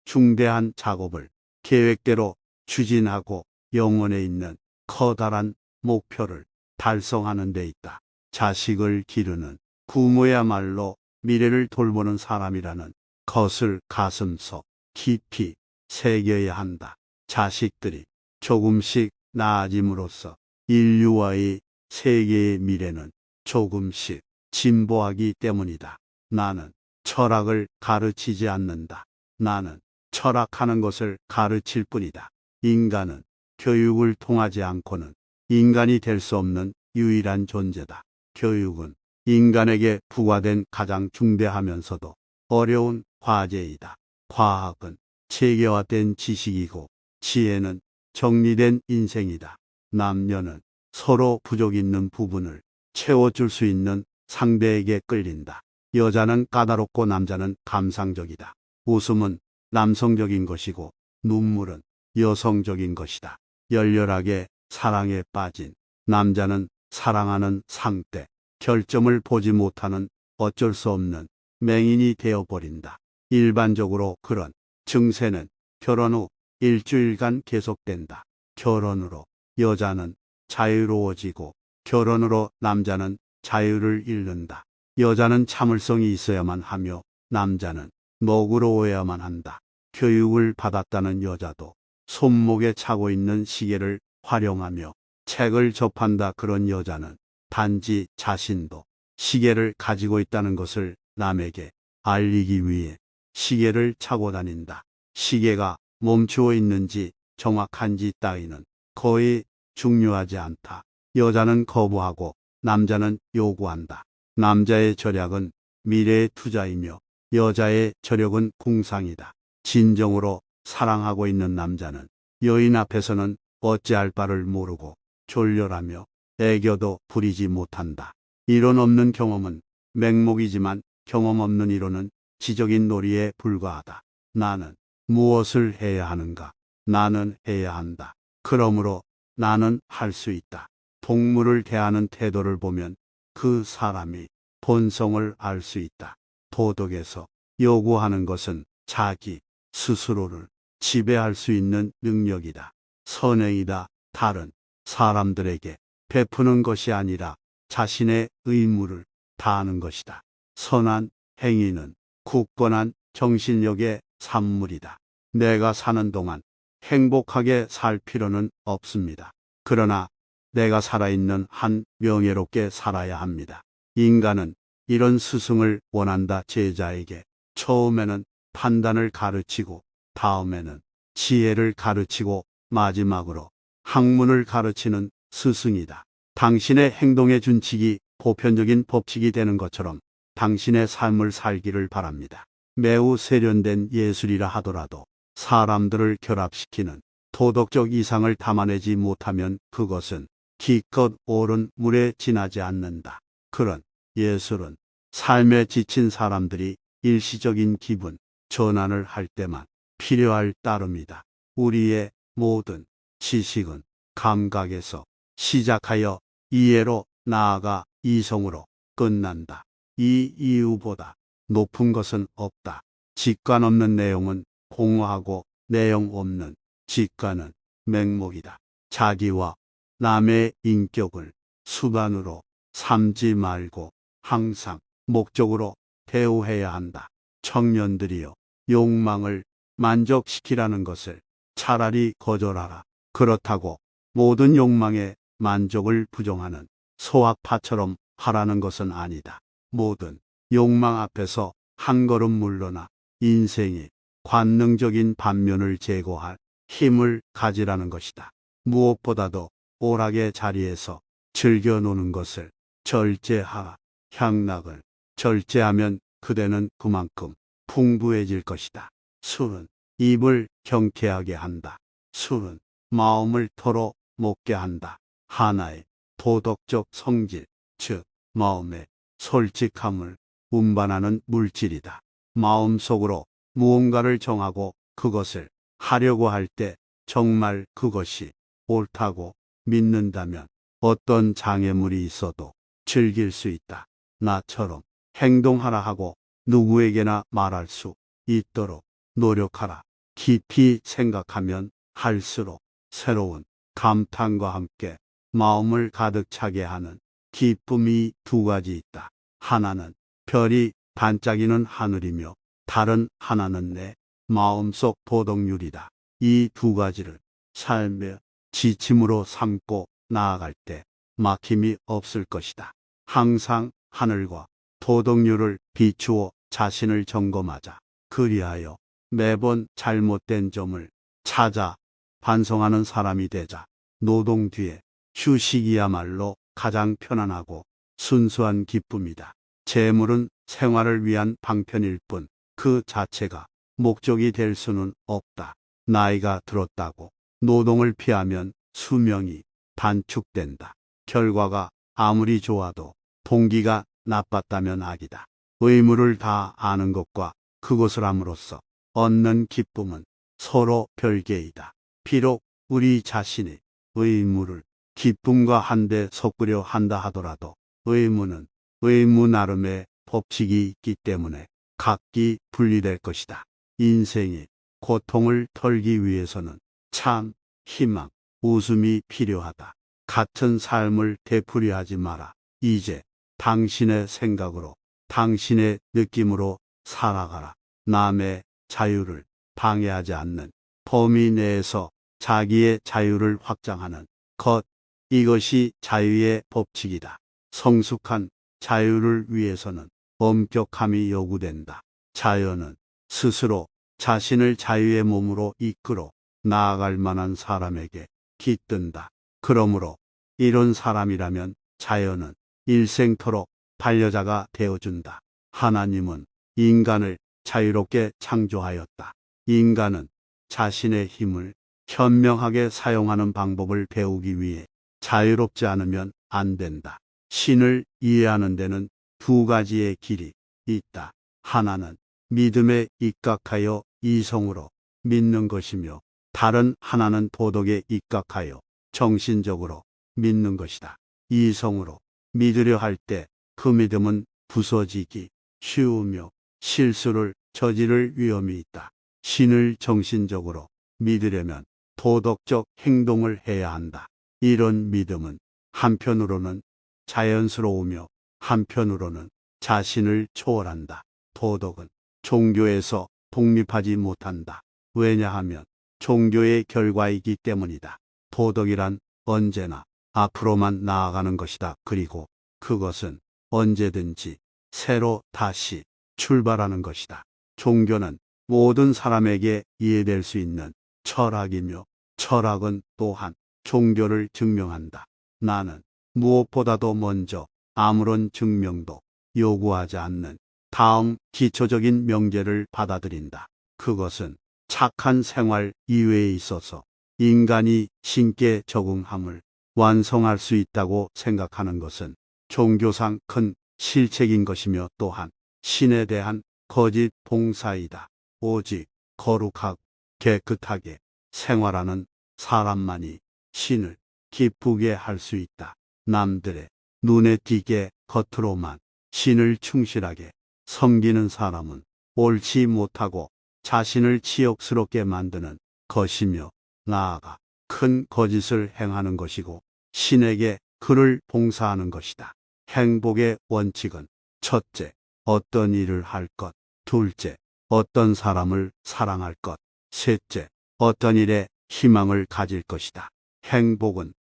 Speaker 1: 중대한 작업을 계획대로 추진하고 영혼에 있는 커다란 목표를 달성하는 데 있다. 자식을 기르는 부모야말로 미래를 돌보는 사람이라는 것을 가슴속 깊이 새겨야 한다. 자식들이 조금씩 나아짐으로써 인류와의 세계의 미래는 조금씩 진보하기 때문이다. 나는 철학을 가르치지 않는다. 나는 철학하는 것을 가르칠 뿐이다. 인간은 교육을 통하지 않고는 인간이 될 수 없는 유일한 존재다. 교육은 인간에게 부과된 가장 중대하면서도 어려운 과제이다. 과학은 체계화된 지식이고 지혜는 정리된 인생이다. 남녀는 서로 부족 있는 부분을 채워줄 수 있는 상대에게 끌린다. 여자는 까다롭고 남자는 감상적이다. 웃음은 남성적인 것이고 눈물은 여성적인 것이다. 열렬하게 사랑에 빠진 남자는 사랑하는 상대, 결점을 보지 못하는 어쩔 수 없는 맹인이 되어버린다. 일반적으로 그런 증세는 결혼 후 일주일간 계속된다. 결혼으로 여자는 자유로워지고 결혼으로 남자는 자유를 잃는다. 여자는 참을성이 있어야만 하며 남자는 너그러워야만 한다. 교육을 받았다는 여자도 손목에 차고 있는 시계를 활용하며 책을 접한다. 그런 여자는 단지 자신도 시계를 가지고 있다는 것을 남에게 알리기 위해 시계를 차고 다닌다. 시계가 멈추어 있는지 정확한지 따위는 거의 중요하지 않다. 여자는 거부하고 남자는 요구한다. 남자의 절약은 미래의 투자이며 여자의 절약은 궁상이다. 진정으로 사랑하고 있는 남자는 여인 앞에서는 어찌할 바를 모르고 졸렬하며 애교도 부리지 못한다. 이론 없는 경험은 맹목이지만 경험 없는 이론은 지적인 놀이에 불과하다. 나는 무엇을 해야 하는가? 나는 해야 한다. 그러므로 나는 할 수 있다. 동물을 대하는 태도를 보면 그 사람이 본성을 알 수 있다. 도덕에서 요구하는 것은 자기 스스로를 지배할 수 있는 능력이다. 선행이다. 다른 사람들에게 베푸는 것이 아니라 자신의 의무를 다하는 것이다. 선한 행위는 굳건한 정신력의 산물이다. 내가 사는 동안 행복하게 살 필요는 없습니다. 그러나 내가 살아있는 한 명예롭게 살아야 합니다. 인간은 이런 스승을 원한다. 제자에게 처음에는 판단을 가르치고 다음에는 지혜를 가르치고 마지막으로 학문을 가르치는 스승이다. 당신의 행동의 준칙이 보편적인 법칙이 되는 것처럼 당신의 삶을 살기를 바랍니다. 매우 세련된 예술이라 하더라도 사람들을 결합시키는 도덕적 이상을 담아내지 못하면 그것은 기껏 오른 물에 지나지 않는다. 그런 예술은 삶에 지친 사람들이 일시적인 기분 전환을 할 때만 필요할 따름이다. 우리의 모든 지식은 감각에서 시작하여 이해로 나아가 이성으로 끝난다. 이 이유보다 높은 것은 없다. 직관 없는 내용은 공허하고 내용 없는 직관은 맹목이다. 자기와 남의 인격을 수단으로 삼지 말고 항상 목적으로 대우해야 한다. 청년들이여, 욕망을 만족시키라는 것을 차라리 거절하라. 그렇다고 모든 욕망의 만족을 부정하는 소학파처럼 하라는 것은 아니다. 모든 욕망 앞에서 한 걸음 물러나 인생의 관능적인 반면을 제거할 힘을 가지라는 것이다. 무엇보다도 오락의 자리에서 즐겨 노는 것을 절제하라. 향락을 절제하면 그대는 그만큼 풍부해질 것이다. 술은 입을 경쾌하게 한다. 술은 마음을 털어 먹게 한다. 하나의 도덕적 성질, 즉 마음의 솔직함을 운반하는 물질이다. 마음속으로 무언가를 정하고 그것을 하려고 할 때 정말 그것이 옳다고 믿는다면 어떤 장애물이 있어도 즐길 수 있다. 나처럼 행동하라 하고 누구에게나 말할 수 있도록 노력하라. 깊이 생각하면 할수록 새로운 감탄과 함께 마음을 가득 차게 하는 기쁨이 두 가지 있다. 하나는 별이 반짝이는 하늘이며 다른 하나는 내 마음속 도덕률이다. 이 두 가지를 삶의 지침으로 삼고 나아갈 때 막힘이 없을 것이다. 항상 하늘과 도덕률을 비추어 자신을 점검하자. 그리하여 매번 잘못된 점을 찾아 반성하는 사람이 되자. 노동 뒤에 휴식이야말로 가장 편안하고 순수한 기쁨이다. 재물은 생활을 위한 방편일 뿐 그 자체가 목적이 될 수는 없다. 나이가 들었다고 노동을 피하면 수명이 단축된다. 결과가 아무리 좋아도 동기가 나빴다면 악이다. 의무를 다 아는 것과 그것을 함으로써 얻는 기쁨은 서로 별개이다. 비록 우리 자신이 의무를 기쁨과 한데 섞으려 한다 하더라도 의무는 의무 나름의 법칙이 있기 때문에 각기 분리될 것이다. 인생의 고통을 털기 위해서는 참, 희망, 웃음이 필요하다. 같은 삶을 되풀이하지 마라. 이제 당신의 생각으로, 당신의 느낌으로 살아가라. 남의 자유를 방해하지 않는 범위 내에서 자기의 자유를 확장하는 것, 이것이 자유의 법칙이다. 성숙한 자유를 위해서는 엄격함이 요구된다. 자유는 스스로 자신을 자유의 몸으로 이끌어 나아갈 만한 사람에게 깃든다. 그러므로 이런 사람이라면 자연은 일생토록 반려자가 되어준다. 하나님은 인간을 자유롭게 창조하였다. 인간은 자신의 힘을 현명하게 사용하는 방법을 배우기 위해 자유롭지 않으면 안 된다. 신을 이해하는 데는 두 가지의 길이 있다. 하나는 믿음에 입각하여 이성으로 믿는 것이며 다른 하나는 도덕에 입각하여 정신적으로 믿는 것이다. 이성으로 믿으려 할 때 그 믿음은 부서지기 쉬우며 실수를 저지를 위험이 있다. 신을 정신적으로 믿으려면 도덕적 행동을 해야 한다. 이런 믿음은 한편으로는 자연스러우며 한편으로는 자신을 초월한다. 도덕은 종교에서 독립하지 못한다. 왜냐하면 종교의 결과이기 때문이다. 도덕이란 언제나 앞으로만 나아가는 것이다. 그리고 그것은 언제든지 새로 다시 출발하는 것이다. 종교는 모든 사람에게 이해될 수 있는 철학이며 철학은 또한 종교를 증명한다. 나는 무엇보다도 먼저 아무런 증명도 요구하지 않는 다음 기초적인 명제를 받아들인다. 그것은 착한 생활 이외에 있어서 인간이 신께 적응함을 완성할 수 있다고 생각하는 것은 종교상 큰 실책인 것이며 또한 신에 대한 거짓 봉사이다. 오직 거룩하고 깨끗하게 생활하는 사람만이 신을 기쁘게 할 수 있다. 남들의 눈에 띄게 겉으로만 신을 충실하게 섬기는 사람은 옳지 못하고 자신을 치욕스럽게 만드는 것이며 나아가 큰 거짓을 행하는 것이고 신에게 그를 봉사하는 것이다. 행복의 원칙은 첫째, 어떤 일을 할 것, 둘째, 어떤 사람을 사랑할 것, 셋째, 어떤 일에 희망을 가질 것이다. 행복은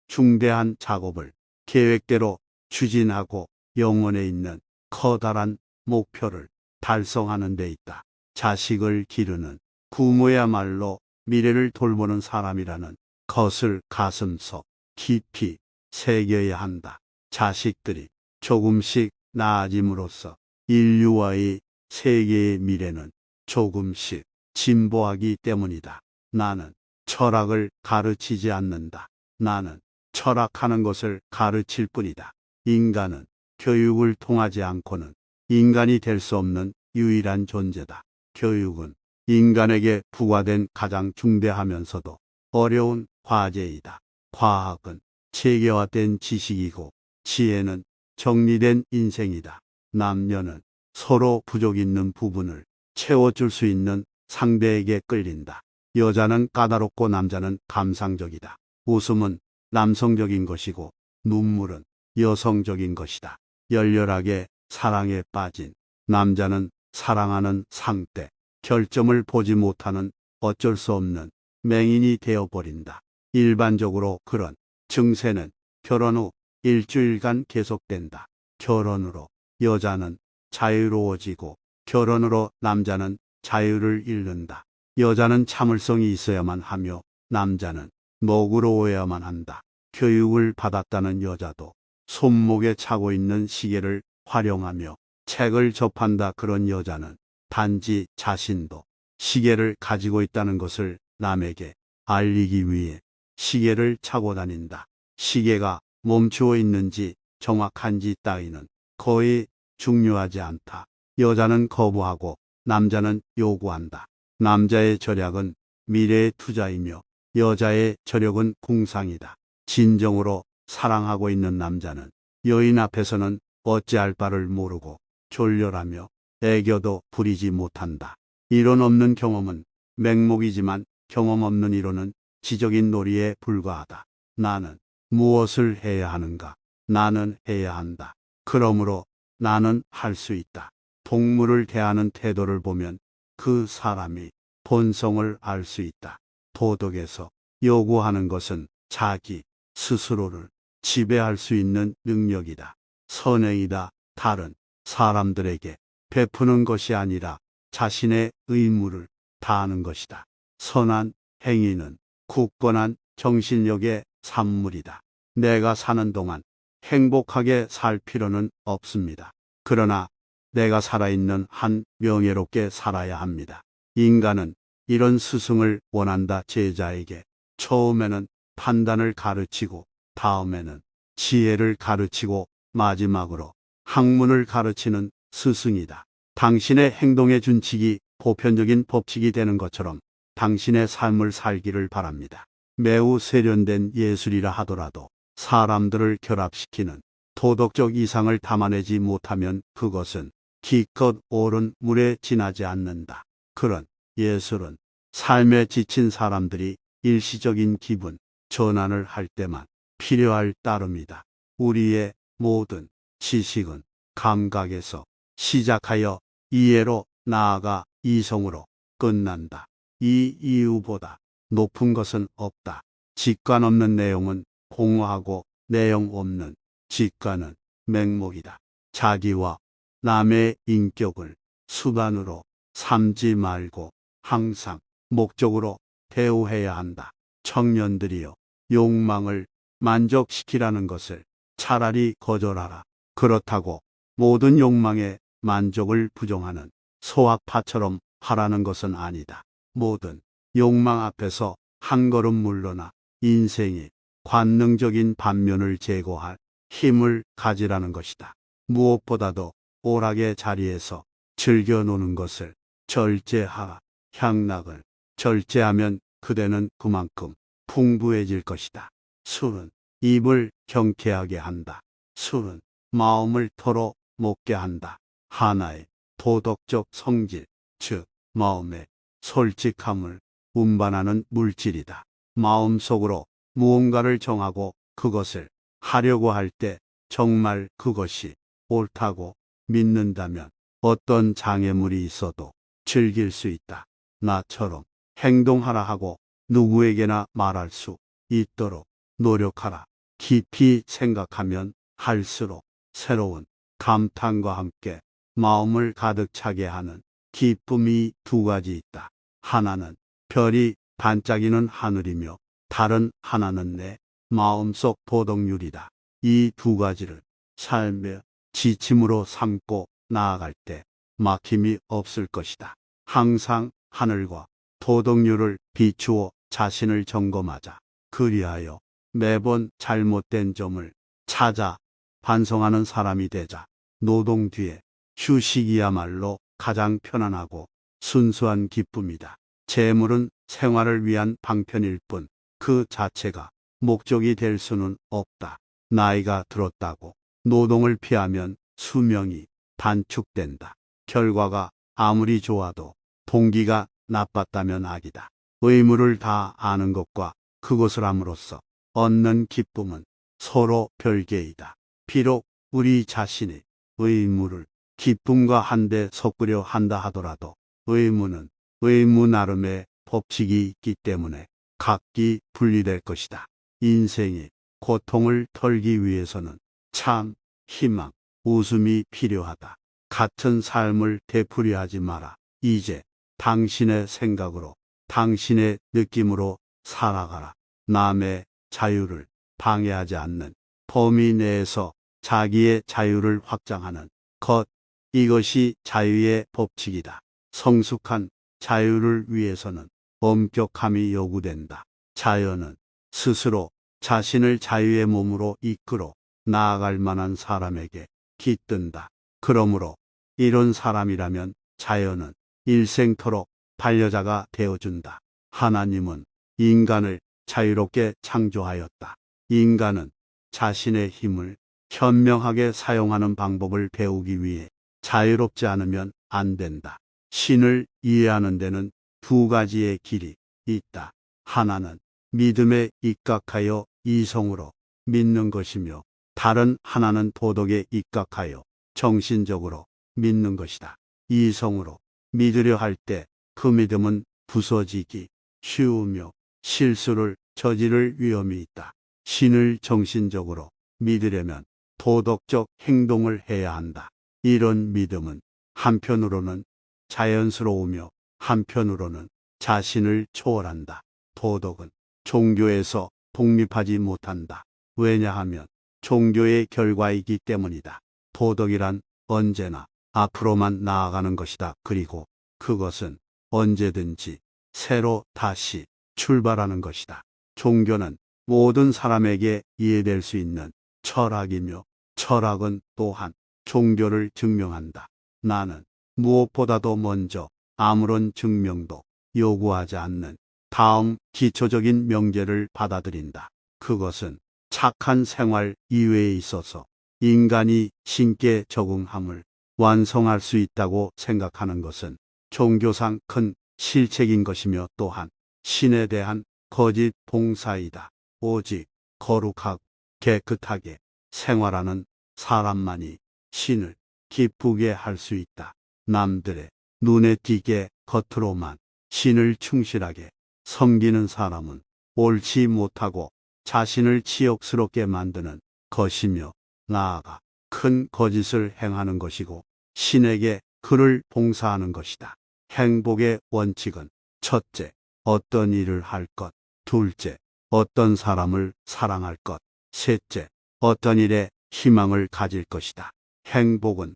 Speaker 1: 중대한 작업을 계획대로 추진하고 영혼에 있는 커다란 목표를 달성하는 데 있다. 자식을 기르는 부모야말로 미래를 돌보는 사람이라는 것을 가슴속 깊이 새겨야 한다. 자식들이 조금씩 나아짐으로써 인류와의 세계의 미래는 조금씩 진보하기 때문이다. 나는 철학을 가르치지 않는다. 나는 철학하는 것을 가르칠 뿐이다. 인간은 교육을 통하지 않고는 인간이 될 수 없는 유일한 존재다. 교육은 인간에게 부과된 가장 중대하면서도 어려운 과제이다. 과학은 체계화된 지식이고 지혜는 정리된 인생이다. 남녀는 서로 부족 있는 부분을 채워줄 수 있는 상대에게 끌린다. 여자는 까다롭고 남자는 감상적이다. 웃음은 남성적인 것이고 눈물은 여성적인 것이다. 열렬하게 사랑에 빠진 남자는 사랑하는 상대, 결점을 보지 못하는 어쩔 수 없는 맹인이 되어버린다. 일반적으로 그런 증세는 결혼 후 일주일간 계속된다. 결혼으로 여자는 자유로워지고 결혼으로 남자는 자유를 잃는다. 여자는 참을성이 있어야만 하며 남자는 너그러워야만 한다. 교육을 받았다는 여자도 손목에 차고 있는 시계를 활용하며 책을 접한다. 그런 여자는 단지 자신도 시계를 가지고 있다는 것을 남에게 알리기 위해 시계를 차고 다닌다. 시계가 멈추어 있는지 정확한지 따위는 거의 중요하지 않다. 여자는 거부하고 남자는 요구한다. 남자의 절약은 미래의 투자이며 여자의 저력은 궁상이다. 진정으로 사랑하고 있는 남자는 여인 앞에서는 어찌할 바를 모르고 졸렬하며 애교도 부리지 못한다. 이론 없는 경험은 맹목이지만 경험 없는 이론은 지적인 놀이에 불과하다. 나는 무엇을 해야 하는가? 나는 해야 한다. 그러므로 나는 할 수 있다. 동물을 대하는 태도를 보면 그 사람이 본성을 알 수 있다. 도덕에서 요구하는 것은 자기 스스로를 지배할 수 있는 능력이다. 선행이다. 다른 사람들에게 베푸는 것이 아니라 자신의 의무를 다하는 것이다. 선한 행위는 굳건한 정신력의 산물이다. 내가 사는 동안 행복하게 살 필요는 없습니다. 그러나 내가 살아있는 한 명예롭게 살아야 합니다. 인간은 이런 스승을 원한다. 제자에게 처음에는 판단을 가르치고 다음에는 지혜를 가르치고 마지막으로 학문을 가르치는 스승이다. 당신의 행동의 준칙이 보편적인 법칙이 되는 것처럼 당신의 삶을 살기를 바랍니다. 매우 세련된 예술이라 하더라도 사람들을 결합시키는 도덕적 이상을 담아내지 못하면 그것은 기껏 오른 물에 지나지 않는다. 그런 예술은 삶에 지친 사람들이 일시적인 기분 전환을 할 때만 필요할 따름이다. 우리의 모든 지식은 감각에서 시작하여 이해로 나아가 이성으로 끝난다. 이 이유보다 높은 것은 없다. 직관 없는 내용은 공허하고 내용 없는 직관은 맹목이다. 자기와 남의 인격을 수단으로 삼지 말고 항상 목적으로 대우해야 한다. 청년들이여, 욕망을 만족시키라는 것을 차라리 거절하라. 그렇다고 모든 욕망의 만족을 부정하는 소학파처럼 하라는 것은 아니다. 모든 욕망 앞에서 한 걸음 물러나 인생의 관능적인 반면을 제거할 힘을 가지라는 것이다. 무엇보다도 오락의 자리에서 즐겨 노는 것을 절제하라. 향락을 절제하면 그대는 그만큼 풍부해질 것이다. 술은 입을 경쾌하게 한다. 술은 마음을 털어 먹게 한다. 하나의 도덕적 성질, 즉 마음의 솔직함을 운반하는 물질이다. 마음속으로 무언가를 정하고 그것을 하려고 할 때 정말 그것이 옳다고 믿는다면 어떤 장애물이 있어도 즐길 수 있다. 나처럼 행동하라 하고 누구에게나 말할 수 있도록 노력하라. 깊이 생각하면 할수록 새로운 감탄과 함께 마음을 가득 차게 하는 기쁨이 두 가지 있다. 하나는 별이 반짝이는 하늘이며 다른 하나는 내 마음속 도덕률이다. 이 두 가지를 삶의 지침으로 삼고 나아갈 때 막힘이 없을 것이다. 항상 하늘과 도덕률을 비추어 자신을 점검하자. 그리하여 매번 잘못된 점을 찾아 반성하는 사람이 되자. 노동 뒤에 휴식이야말로 가장 편안하고 순수한 기쁨이다. 재물은 생활을 위한 방편일 뿐 그 자체가 목적이 될 수는 없다. 나이가 들었다고 노동을 피하면 수명이 단축된다. 결과가 아무리 좋아도 동기가 나빴다면 악이다. 의무를 다 아는 것과 그것을 함으로써 얻는 기쁨은 서로 별개이다. 비록 우리 자신이 의무를 기쁨과 한데 섞으려 한다 하더라도 의무는 의무 나름의 법칙이 있기 때문에 각기 분리될 것이다. 인생의 고통을 털기 위해서는 참, 희망, 웃음이 필요하다. 같은 삶을 되풀이하지 마라. 이제 당신의 생각으로, 당신의 느낌으로 살아가라. 남의 자유를 방해하지 않는 범위 내에서 자기의 자유를 확장하는 것. 이것이 자유의 법칙이다. 성숙한 자유를 위해서는 엄격함이 요구된다. 자유는 스스로 자신을 자유의 몸으로 이끌어 나아갈 만한 사람에게 깃든다. 그러므로 이런 사람이라면 자유는 일생토록 반려자가 되어준다. 하나님은 인간을 자유롭게 창조하였다. 인간은 자신의 힘을 현명하게 사용하는 방법을 배우기 위해 자유롭지 않으면 안 된다. 신을 이해하는 데는 두 가지의 길이 있다. 하나는 믿음에 입각하여 이성으로 믿는 것이며 다른 하나는 도덕에 입각하여 정신적으로 믿는 것이다. 이성으로 믿으려 할 때 그 믿음은 부서지기 쉬우며 실수를 저지를 위험이 있다. 신을 정신적으로 믿으려면 도덕적 행동을 해야 한다. 이런 믿음은 한편으로는 자연스러우며 한편으로는 자신을 초월한다. 도덕은 종교에서 독립하지 못한다. 왜냐하면 종교의 결과이기 때문이다. 도덕이란 언제나 앞으로만 나아가는 것이다. 그리고 그것은 언제든지 새로 다시 출발하는 것이다. 종교는 모든 사람에게 이해될 수 있는 철학이며 철학은 또한 종교를 증명한다. 나는 무엇보다도 먼저 아무런 증명도 요구하지 않는 다음 기초적인 명제를 받아들인다. 그것은 착한 생활 이외에 있어서 인간이 신께 적응함을 완성할 수 있다고 생각하는 것은 종교상 큰 실책인 것이며 또한 신에 대한 거짓 봉사이다. 오직 거룩하고 깨끗하게 생활하는 사람만이 신을 기쁘게 할 수 있다. 남들의 눈에 띄게 겉으로만 신을 충실하게 섬기는 사람은 옳지 못하고 자신을 치욕스럽게 만드는 것이며 나아가 큰 거짓을 행하는 것이고 신에게 그를 봉사하는 것이다. 행복의 원칙은 첫째, 어떤 일을 할 것, 둘째, 어떤 사람을 사랑할 것, 셋째, 어떤 일에 희망을 가질 것이다. 행복은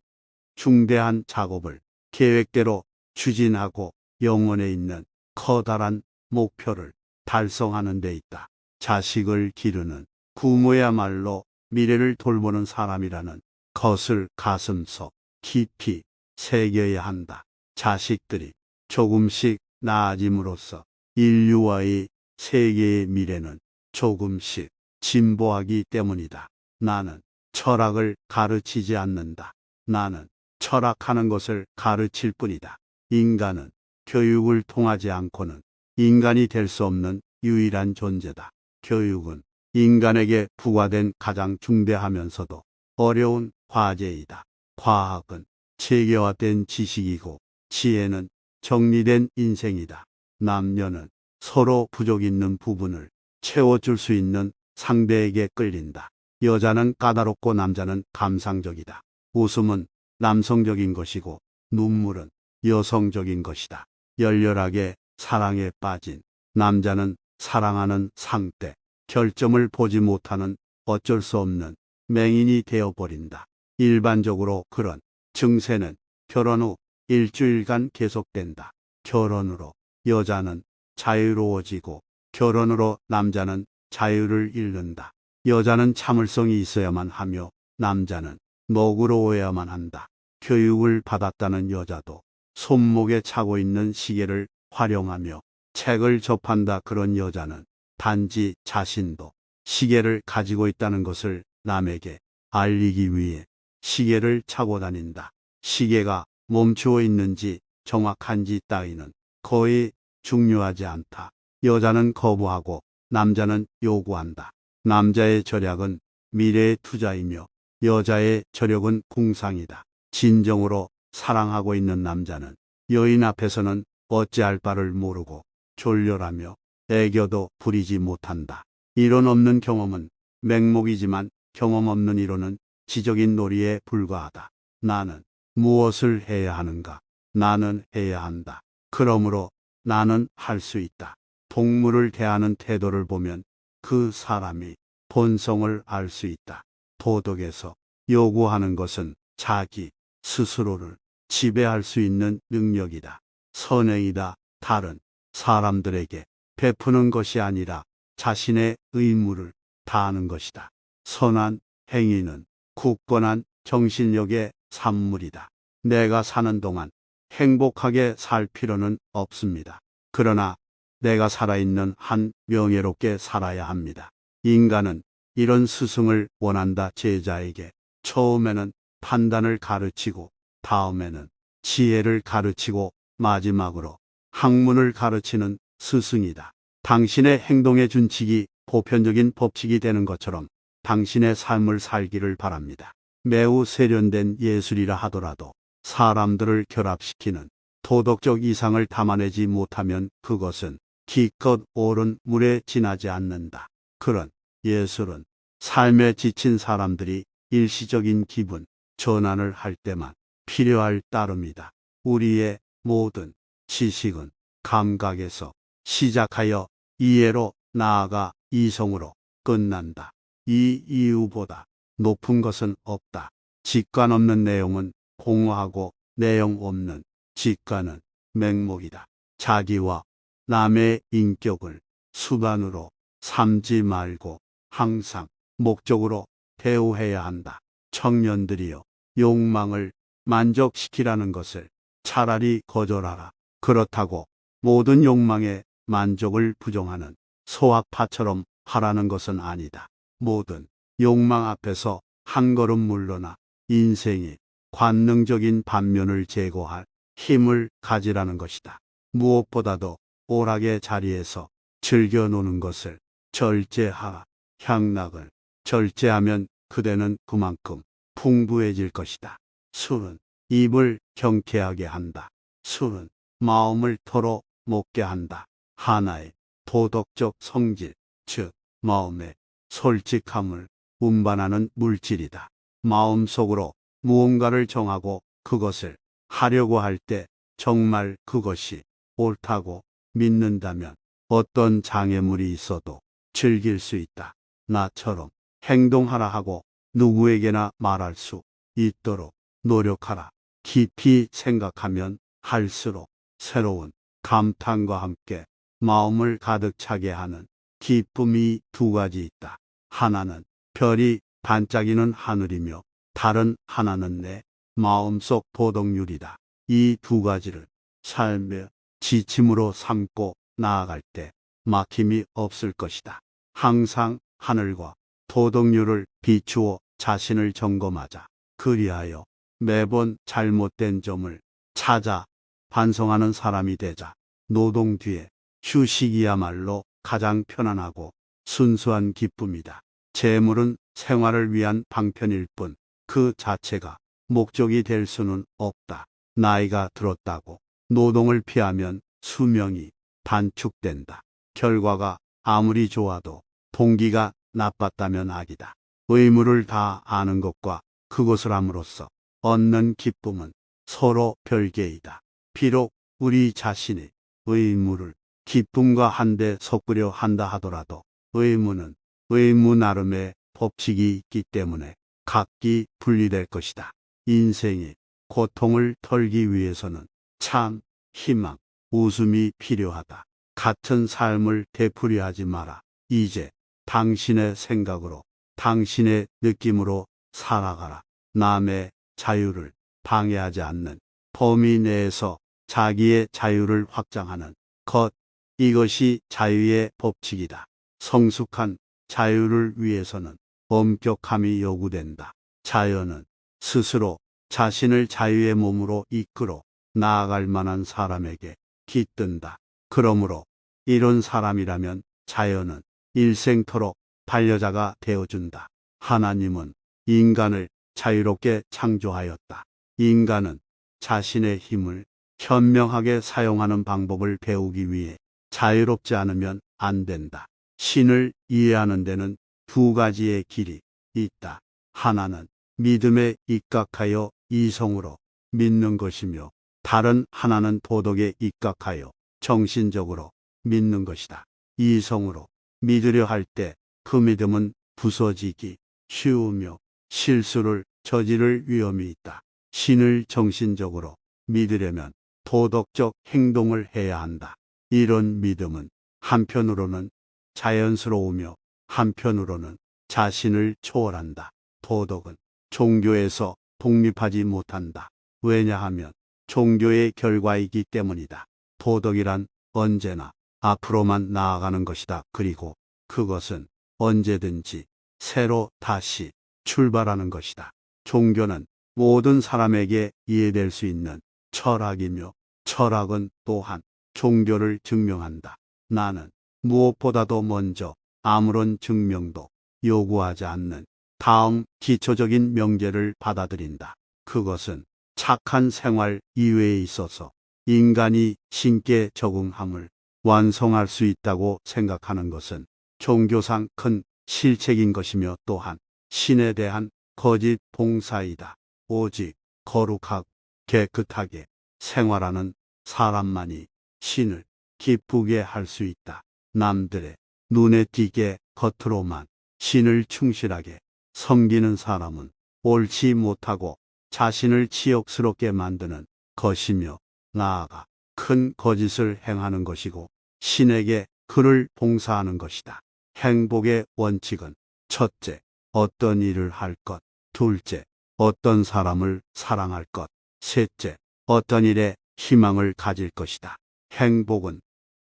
Speaker 1: 중대한 작업을 계획대로 추진하고 영혼에 있는 커다란 목표를 달성하는 데 있다. 자식을 기르는 부모야말로 미래를 돌보는 사람이라는 것을 가슴속 깊이 새겨야 한다. 자식들이 조금씩 나아짐으로써 인류와의 세계의 미래는 조금씩 진보하기 때문이다. 나는 철학을 가르치지 않는다. 나는 철학하는 것을 가르칠 뿐이다. 인간은 교육을 통하지 않고는 인간이 될 수 없는 유일한 존재다. 교육은 인간에게 부과된 가장 중대하면서도 어려운 과제이다. 과학은 체계화된 지식이고 지혜는 정리된 인생이다. 남녀는 서로 부족 있는 부분을 채워줄 수 있는 상대에게 끌린다. 여자는 까다롭고 남자는 감상적이다. 웃음은 남성적인 것이고 눈물은 여성적인 것이다. 열렬하게 사랑에 빠진 남자는 사랑하는 상대, 결점을 보지 못하는 어쩔 수 없는 맹인이 되어버린다. 일반적으로 그런 증세는 결혼 후 일주일간 계속된다. 결혼으로 여자는 자유로워지고 결혼으로 남자는 자유를 잃는다. 여자는 참을성이 있어야만 하며 남자는 너그러워야만 한다. 교육을 받았다는 여자도 손목에 차고 있는 시계를 활용하며 책을 접한다. 그런 여자는 단지 자신도 시계를 가지고 있다는 것을 남에게 알리기 위해 시계를 차고 다닌다. 시계가 멈추어 있는지 정확한지 따위는 거의 중요하지 않다. 여자는 거부하고 남자는 요구한다. 남자의 절약은 미래의 투자이며 여자의 절약은 궁상이다. 진정으로 사랑하고 있는 남자는 여인 앞에서는 어찌할 바를 모르고 졸렬하며 애교도 부리지 못한다. 이론 없는 경험은 맹목이지만 경험 없는 이론은 지적인 놀이에 불과하다. 나는 무엇을 해야 하는가? 나는 해야 한다. 그러므로 나는 할 수 있다. 동물을 대하는 태도를 보면 그 사람이 본성을 알 수 있다. 도덕에서 요구하는 것은 자기 스스로를 지배할 수 있는 능력이다. 선행이다. 다른 사람들에게 베푸는 것이 아니라 자신의 의무를 다하는 것이다. 선한 행위는 굳건한 정신력의 산물이다. 내가 사는 동안 행복하게 살 필요는 없습니다. 그러나 내가 살아있는 한 명예롭게 살아야 합니다. 인간은 이런 스승을 원한다. 제자에게 처음에는 판단을 가르치고 다음에는 지혜를 가르치고 마지막으로 학문을 가르치는 스승이다. 당신의 행동의 준칙이 보편적인 법칙이 되는 것처럼 당신의 삶을 살기를 바랍니다. 매우 세련된 예술이라 하더라도 사람들을 결합시키는 도덕적 이상을 담아내지 못하면 그것은 기껏 오른 물에 지나지 않는다. 그런 예술은 삶에 지친 사람들이 일시적인 기분 전환을 할 때만 필요할 따름이다. 우리의 모든 지식은 감각에서 시작하여 이해로 나아가 이성으로 끝난다. 이 이유보다 높은 것은 없다. 직관 없는 내용은 공허하고 내용 없는 직관은 맹목이다. 자기와 남의 인격을 수단으로 삼지 말고 항상 목적으로 대우해야 한다. 청년들이여, 욕망을 만족시키라는 것을 차라리 거절하라. 그렇다고 모든 욕망의 만족을 부정하는 소학파처럼 하라는 것은 아니다. 모든 욕망 앞에서 한 걸음 물러나 인생의 관능적인 반면을 제거할 힘을 가지라는 것이다. 무엇보다도 오락의 자리에서 즐겨 노는 것을 절제하라. 향락을 절제하면 그대는 그만큼 풍부해질 것이다. 술은 입을 경쾌하게 한다. 술은 마음을 털어 먹게 한다. 하나의 도덕적 성질, 즉 마음의 솔직함을 운반하는 물질이다. 마음속으로 무언가를 정하고 그것을 하려고 할 때 정말 그것이 옳다고 믿는다면 어떤 장애물이 있어도 즐길 수 있다. 나처럼 행동하라 하고 누구에게나 말할 수 있도록 노력하라. 깊이 생각하면 할수록 새로운 감탄과 함께 마음을 가득 차게 하는 기쁨이 두 가지 있다. 하나는 별이 반짝이는 하늘이며 다른 하나는 내 마음속 도덕률이다. 이 두 가지를 삶의 지침으로 삼고 나아갈 때 막힘이 없을 것이다. 항상 하늘과 도덕률을 비추어 자신을 점검하자. 그리하여 매번 잘못된 점을 찾아 반성하는 사람이 되자. 노동 뒤에 휴식이야말로 가장 편안하고 순수한 기쁨이다. 재물은 생활을 위한 방편일 뿐 그 자체가 목적이 될 수는 없다. 나이가 들었다고 노동을 피하면 수명이 단축된다. 결과가 아무리 좋아도 동기가 나빴다면 악이다. 의무를 다 아는 것과 그것을 함으로써 얻는 기쁨은 서로 별개이다. 비록 우리 자신이 의무를 기쁨과 한데 섞으려 한다 하더라도 의무는 의무 나름의 법칙이 있기 때문에 각기 분리될 것이다. 인생의 고통을 털기 위해서는 참, 희망, 웃음이 필요하다. 같은 삶을 되풀이하지 마라. 이제 당신의 생각으로, 당신의 느낌으로 살아가라. 남의 자유를 방해하지 않는 범위 내에서 자기의 자유를 확장하는 것. 이것이 자유의 법칙이다. 성숙한 자유를 위해서는 엄격함이 요구된다. 자연은 스스로 자신을 자유의 몸으로 이끌어 나아갈 만한 사람에게 깃든다. 그러므로 이런 사람이라면 자연은 일생토록 반려자가 되어준다. 하나님은 인간을 자유롭게 창조하였다. 인간은 자신의 힘을 현명하게 사용하는 방법을 배우기 위해 자유롭지 않으면 안 된다. 신을 이해하는 데는 두 가지의 길이 있다. 하나는 믿음에 입각하여 이성으로 믿는 것이며 다른 하나는 도덕에 입각하여 정신적으로 믿는 것이다. 이성으로 믿으려 할 때 그 믿음은 부서지기 쉬우며 실수를 저지를 위험이 있다. 신을 정신적으로 믿으려면 도덕적 행동을 해야 한다. 이런 믿음은 한편으로는 자연스러우며 한편으로는 자신을 초월한다. 도덕은 종교에서 독립하지 못한다. 왜냐하면 종교의 결과이기 때문이다. 도덕이란 언제나 앞으로만 나아가는 것이다. 그리고 그것은 언제든지 새로 다시 출발하는 것이다. 종교는 모든 사람에게 이해될 수 있는 철학이며 철학은 또한 종교를 증명한다. 나는 무엇보다도 먼저 아무런 증명도 요구하지 않는 다음 기초적인 명제를 받아들인다. 그것은 착한 생활 이외에 있어서 인간이 신께 적응함을 완성할 수 있다고 생각하는 것은 종교상 큰 실책인 것이며 또한 신에 대한 거짓 봉사이다. 오직 거룩하고 깨끗하게 생활하는 사람만이 신을 기쁘게 할 수 있다. 남들의 눈에 띄게 겉으로만 신을 충실하게 섬기는 사람은 옳지 못하고 자신을 치욕스럽게 만드는 것이며 나아가 큰 거짓을 행하는 것이고 신에게 그를 봉사하는 것이다. 행복의 원칙은 첫째, 어떤 일을 할 것, 둘째, 어떤 사람을 사랑할 것, 셋째, 어떤 일에 희망을 가질 것이다. 행복은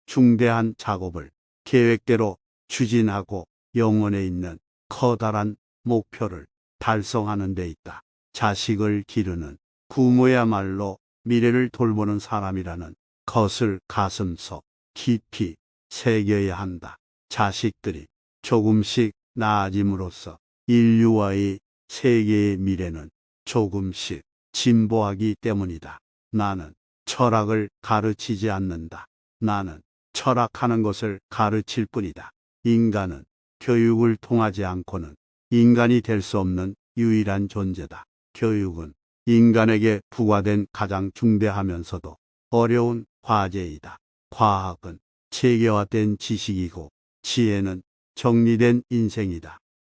Speaker 1: 중대한 작업을 계획대로 추진하고 영혼에 있는 커다란 목표를 달성하는 데 있다. 자식을 기르는 부모야말로 미래를 돌보는 사람이라는 것을 가슴속 깊이 새겨야 한다. 자식들이 조금씩 나아짐으로써 인류와의 세계의 미래는 조금씩 진보하기 때문이다. 나는 철학을 가르치지 않는다. 나는 철학하는 것을 가르칠 뿐이다. 인간은 교육을 통하지 않고는 인간이 될 수 없는 유일한 존재다. 교육은 인간에게 부과된 가장 중대하면서도 어려운 과제이다. 과학은 체계화된 지식이고 지혜는 정리된 인생이다.